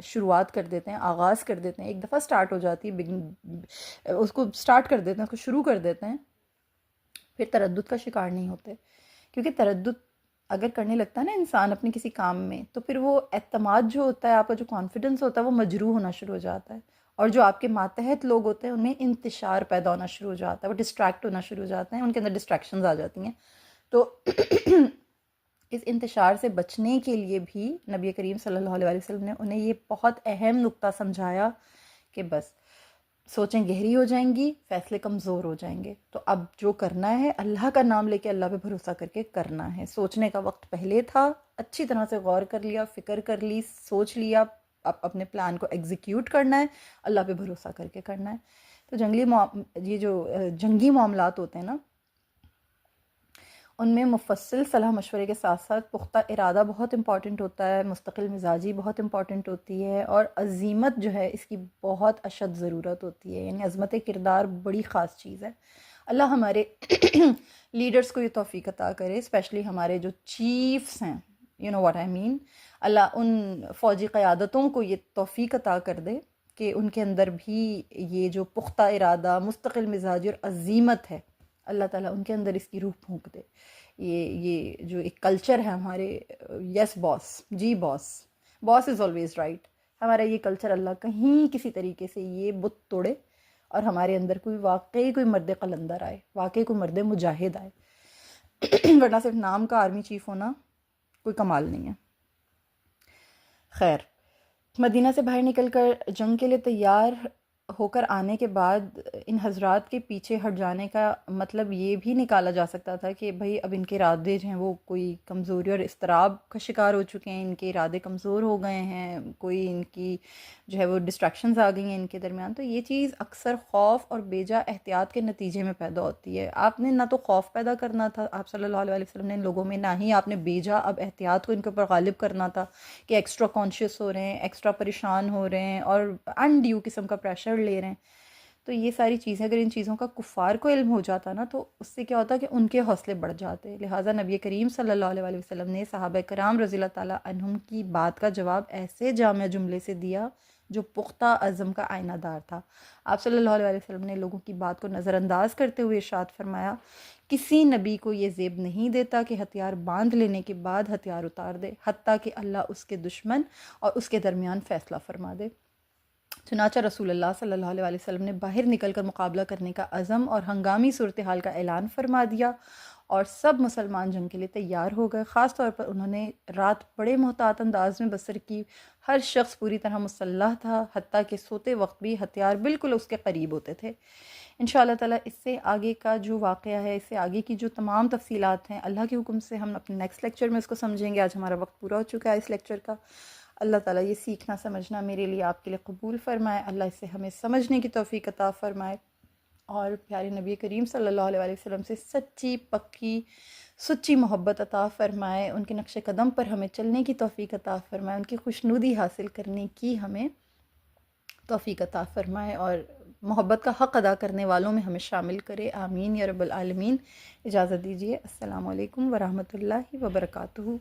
شروعات کر دیتے ہیں، آغاز کر دیتے ہیں، ایک دفعہ سٹارٹ ہو جاتی ہے، اس کو سٹارٹ کر دیتے ہیں، اس کو شروع کر دیتے ہیں، پھر تردد کا شکار نہیں ہوتے۔ کیونکہ تردد اگر کرنے لگتا ہے نا انسان اپنے کسی کام میں، تو پھر وہ اعتماد جو ہوتا ہے، آپ کا جو کانفیڈنس ہوتا ہے وہ مجروح ہونا شروع ہو جاتا ہے، اور جو آپ کے ماتحت لوگ ہوتے ہیں ان میں انتشار پیدا ہونا شروع ہو جاتا ہے، وہ ڈسٹریکٹ ہونا شروع ہو جاتے ہیں، ان کے اندر ڈسٹریکشنز آ جاتی ہیں۔ تو اس انتشار سے بچنے کے لیے بھی نبی کریم صلی اللہ علیہ وسلم نے انہیں یہ بہت اہم نقطہ سمجھایا کہ بس سوچیں گہری ہو جائیں گی، فیصلے کمزور ہو جائیں گے، تو اب جو کرنا ہے اللہ کا نام لے کے اللہ پہ بھروسہ کر کے کرنا ہے۔ سوچنے کا وقت پہلے تھا، اچھی طرح سے غور کر لیا، فکر کر لی، سوچ لیا، اب اپنے پلان کو ایگزیکیوٹ کرنا ہے، اللہ پہ بھروسہ کر کے کرنا ہے۔ تو یہ جو جنگی معاملات ہوتے ہیں نا، ان میں مفصل صلاح مشورے کے ساتھ ساتھ پختہ ارادہ بہت امپورٹنٹ ہوتا ہے، مستقل مزاجی بہت امپورٹنٹ ہوتی ہے، اور عزیمت جو ہے اس کی بہت اشد ضرورت ہوتی ہے، یعنی عظمت کردار بڑی خاص چیز ہے۔ اللہ ہمارے لیڈرز کو یہ توفیق عطا کرے، اسپیشلی ہمارے جو چیفز ہیں، یو نو واٹ آئی مین، اللہ ان فوجی قیادتوں کو یہ توفیق عطا کر دے کہ ان کے اندر بھی یہ جو پختہ ارادہ، مستقل مزاجی اور عزیمت ہے، اللہ تعالیٰ ان کے اندر اس کی روح پھونک دے۔ یہ جو ایک کلچر ہے ہمارے، یس باس، جی باس، باس از آلویز رائٹ، ہمارا یہ کلچر اللہ کہیں کسی طریقے سے یہ بت توڑے اور ہمارے اندر کوئی مرد قلندر آئے، واقعی کوئی مرد مجاہد آئے، ورنہ صرف نام کا آرمی چیف ہونا کوئی کمال نہیں ہے۔ خیر، مدینہ سے باہر نکل کر جنگ کے لیے تیار ہو کر آنے کے بعد ان حضرات کے پیچھے ہٹ جانے کا مطلب یہ بھی نکالا جا سکتا تھا کہ بھئی اب ان کے ارادے جو ہیں وہ کوئی کمزوری اور اضطراب کا شکار ہو چکے ہیں، ان کے ارادے کمزور ہو گئے ہیں، کوئی ان کی جو ہے وہ ڈسٹریکشنز آ گئی ہیں ان کے درمیان۔ تو یہ چیز اکثر خوف اور بیجا احتیاط کے نتیجے میں پیدا ہوتی ہے۔ آپ نے نہ تو خوف پیدا کرنا تھا آپ صلی اللہ علیہ وسلم نے ان لوگوں میں، نہ ہی آپ نے بیجا اب احتیاط کو ان کے اوپر غالب کرنا تھا کہ ایکسٹرا کانشیس ہو رہے ہیں، ایکسٹرا پریشان ہو رہے ہیں اور انڈیو قسم کا پریشر لے رہے ہیں۔ تو یہ ساری چیزیں اگر ان چیزوں کا کفار کو علم ہو جاتا نا تو اس سے کیا ہوتا کہ ان کے حوصلے بڑھ جاتے۔ لہٰذا نبی کریم صلی اللہ علیہ وآلہ وسلم نے صحابہ کرام رضی اللہ تعالیٰ عنہم کی بات کا جواب ایسے جامع جملے سے دیا جو پختہ عزم کا آئینہ دار تھا۔ آپ صلی اللہ علیہ وسلم نے لوگوں کی بات کو نظر انداز کرتے ہوئے ارشاد فرمایا، کسی نبی کو یہ زیب نہیں دیتا کہ ہتھیار باندھ لینے کے بعد ہتھیار اتار دے، حتیٰ کہ اللہ اس کے دشمن اور اس کے درمیان فیصلہ فرما دے۔ چنانچہ رسول اللہ صلی اللہ علیہ وسلم نے باہر نکل کر مقابلہ کرنے کا عزم اور ہنگامی صورتحال کا اعلان فرما دیا، اور سب مسلمان جنگ کے لیے تیار ہو گئے۔ خاص طور پر انہوں نے رات بڑے محتاط انداز میں بسر کی، ہر شخص پوری طرح مسلح تھا، حتیٰ کہ سوتے وقت بھی ہتھیار بالکل اس کے قریب ہوتے تھے۔ انشاءاللہ تعالیٰ اس سے آگے کا جو واقعہ ہے، اس سے آگے کی جو تمام تفصیلات ہیں، اللہ کے حکم سے ہم اپنے نیکسٹ لیکچر میں اس کو سمجھیں گے۔ آج ہمارا وقت پورا ہو چکا ہے اس لیکچر کا۔ اللہ تعالیٰ یہ سیکھنا سمجھنا میرے لیے آپ کے لیے قبول فرمائے، اللہ اس سے ہمیں سمجھنے کی توفیق عطا فرمائے، اور پیارے نبی کریم صلی اللہ علیہ وسلم سے سچی پکی سچی محبت عطا فرمائے، ان کے نقش قدم پر ہمیں چلنے کی توفیق عطا فرمائے، ان کی خوشنودی حاصل کرنے کی ہمیں توفیق عطا فرمائے، اور محبت کا حق ادا کرنے والوں میں ہمیں شامل کرے، آمین یا رب العالمین۔ اجازت دیجیے، السلام علیکم ورحمۃ اللہ وبرکاتہ۔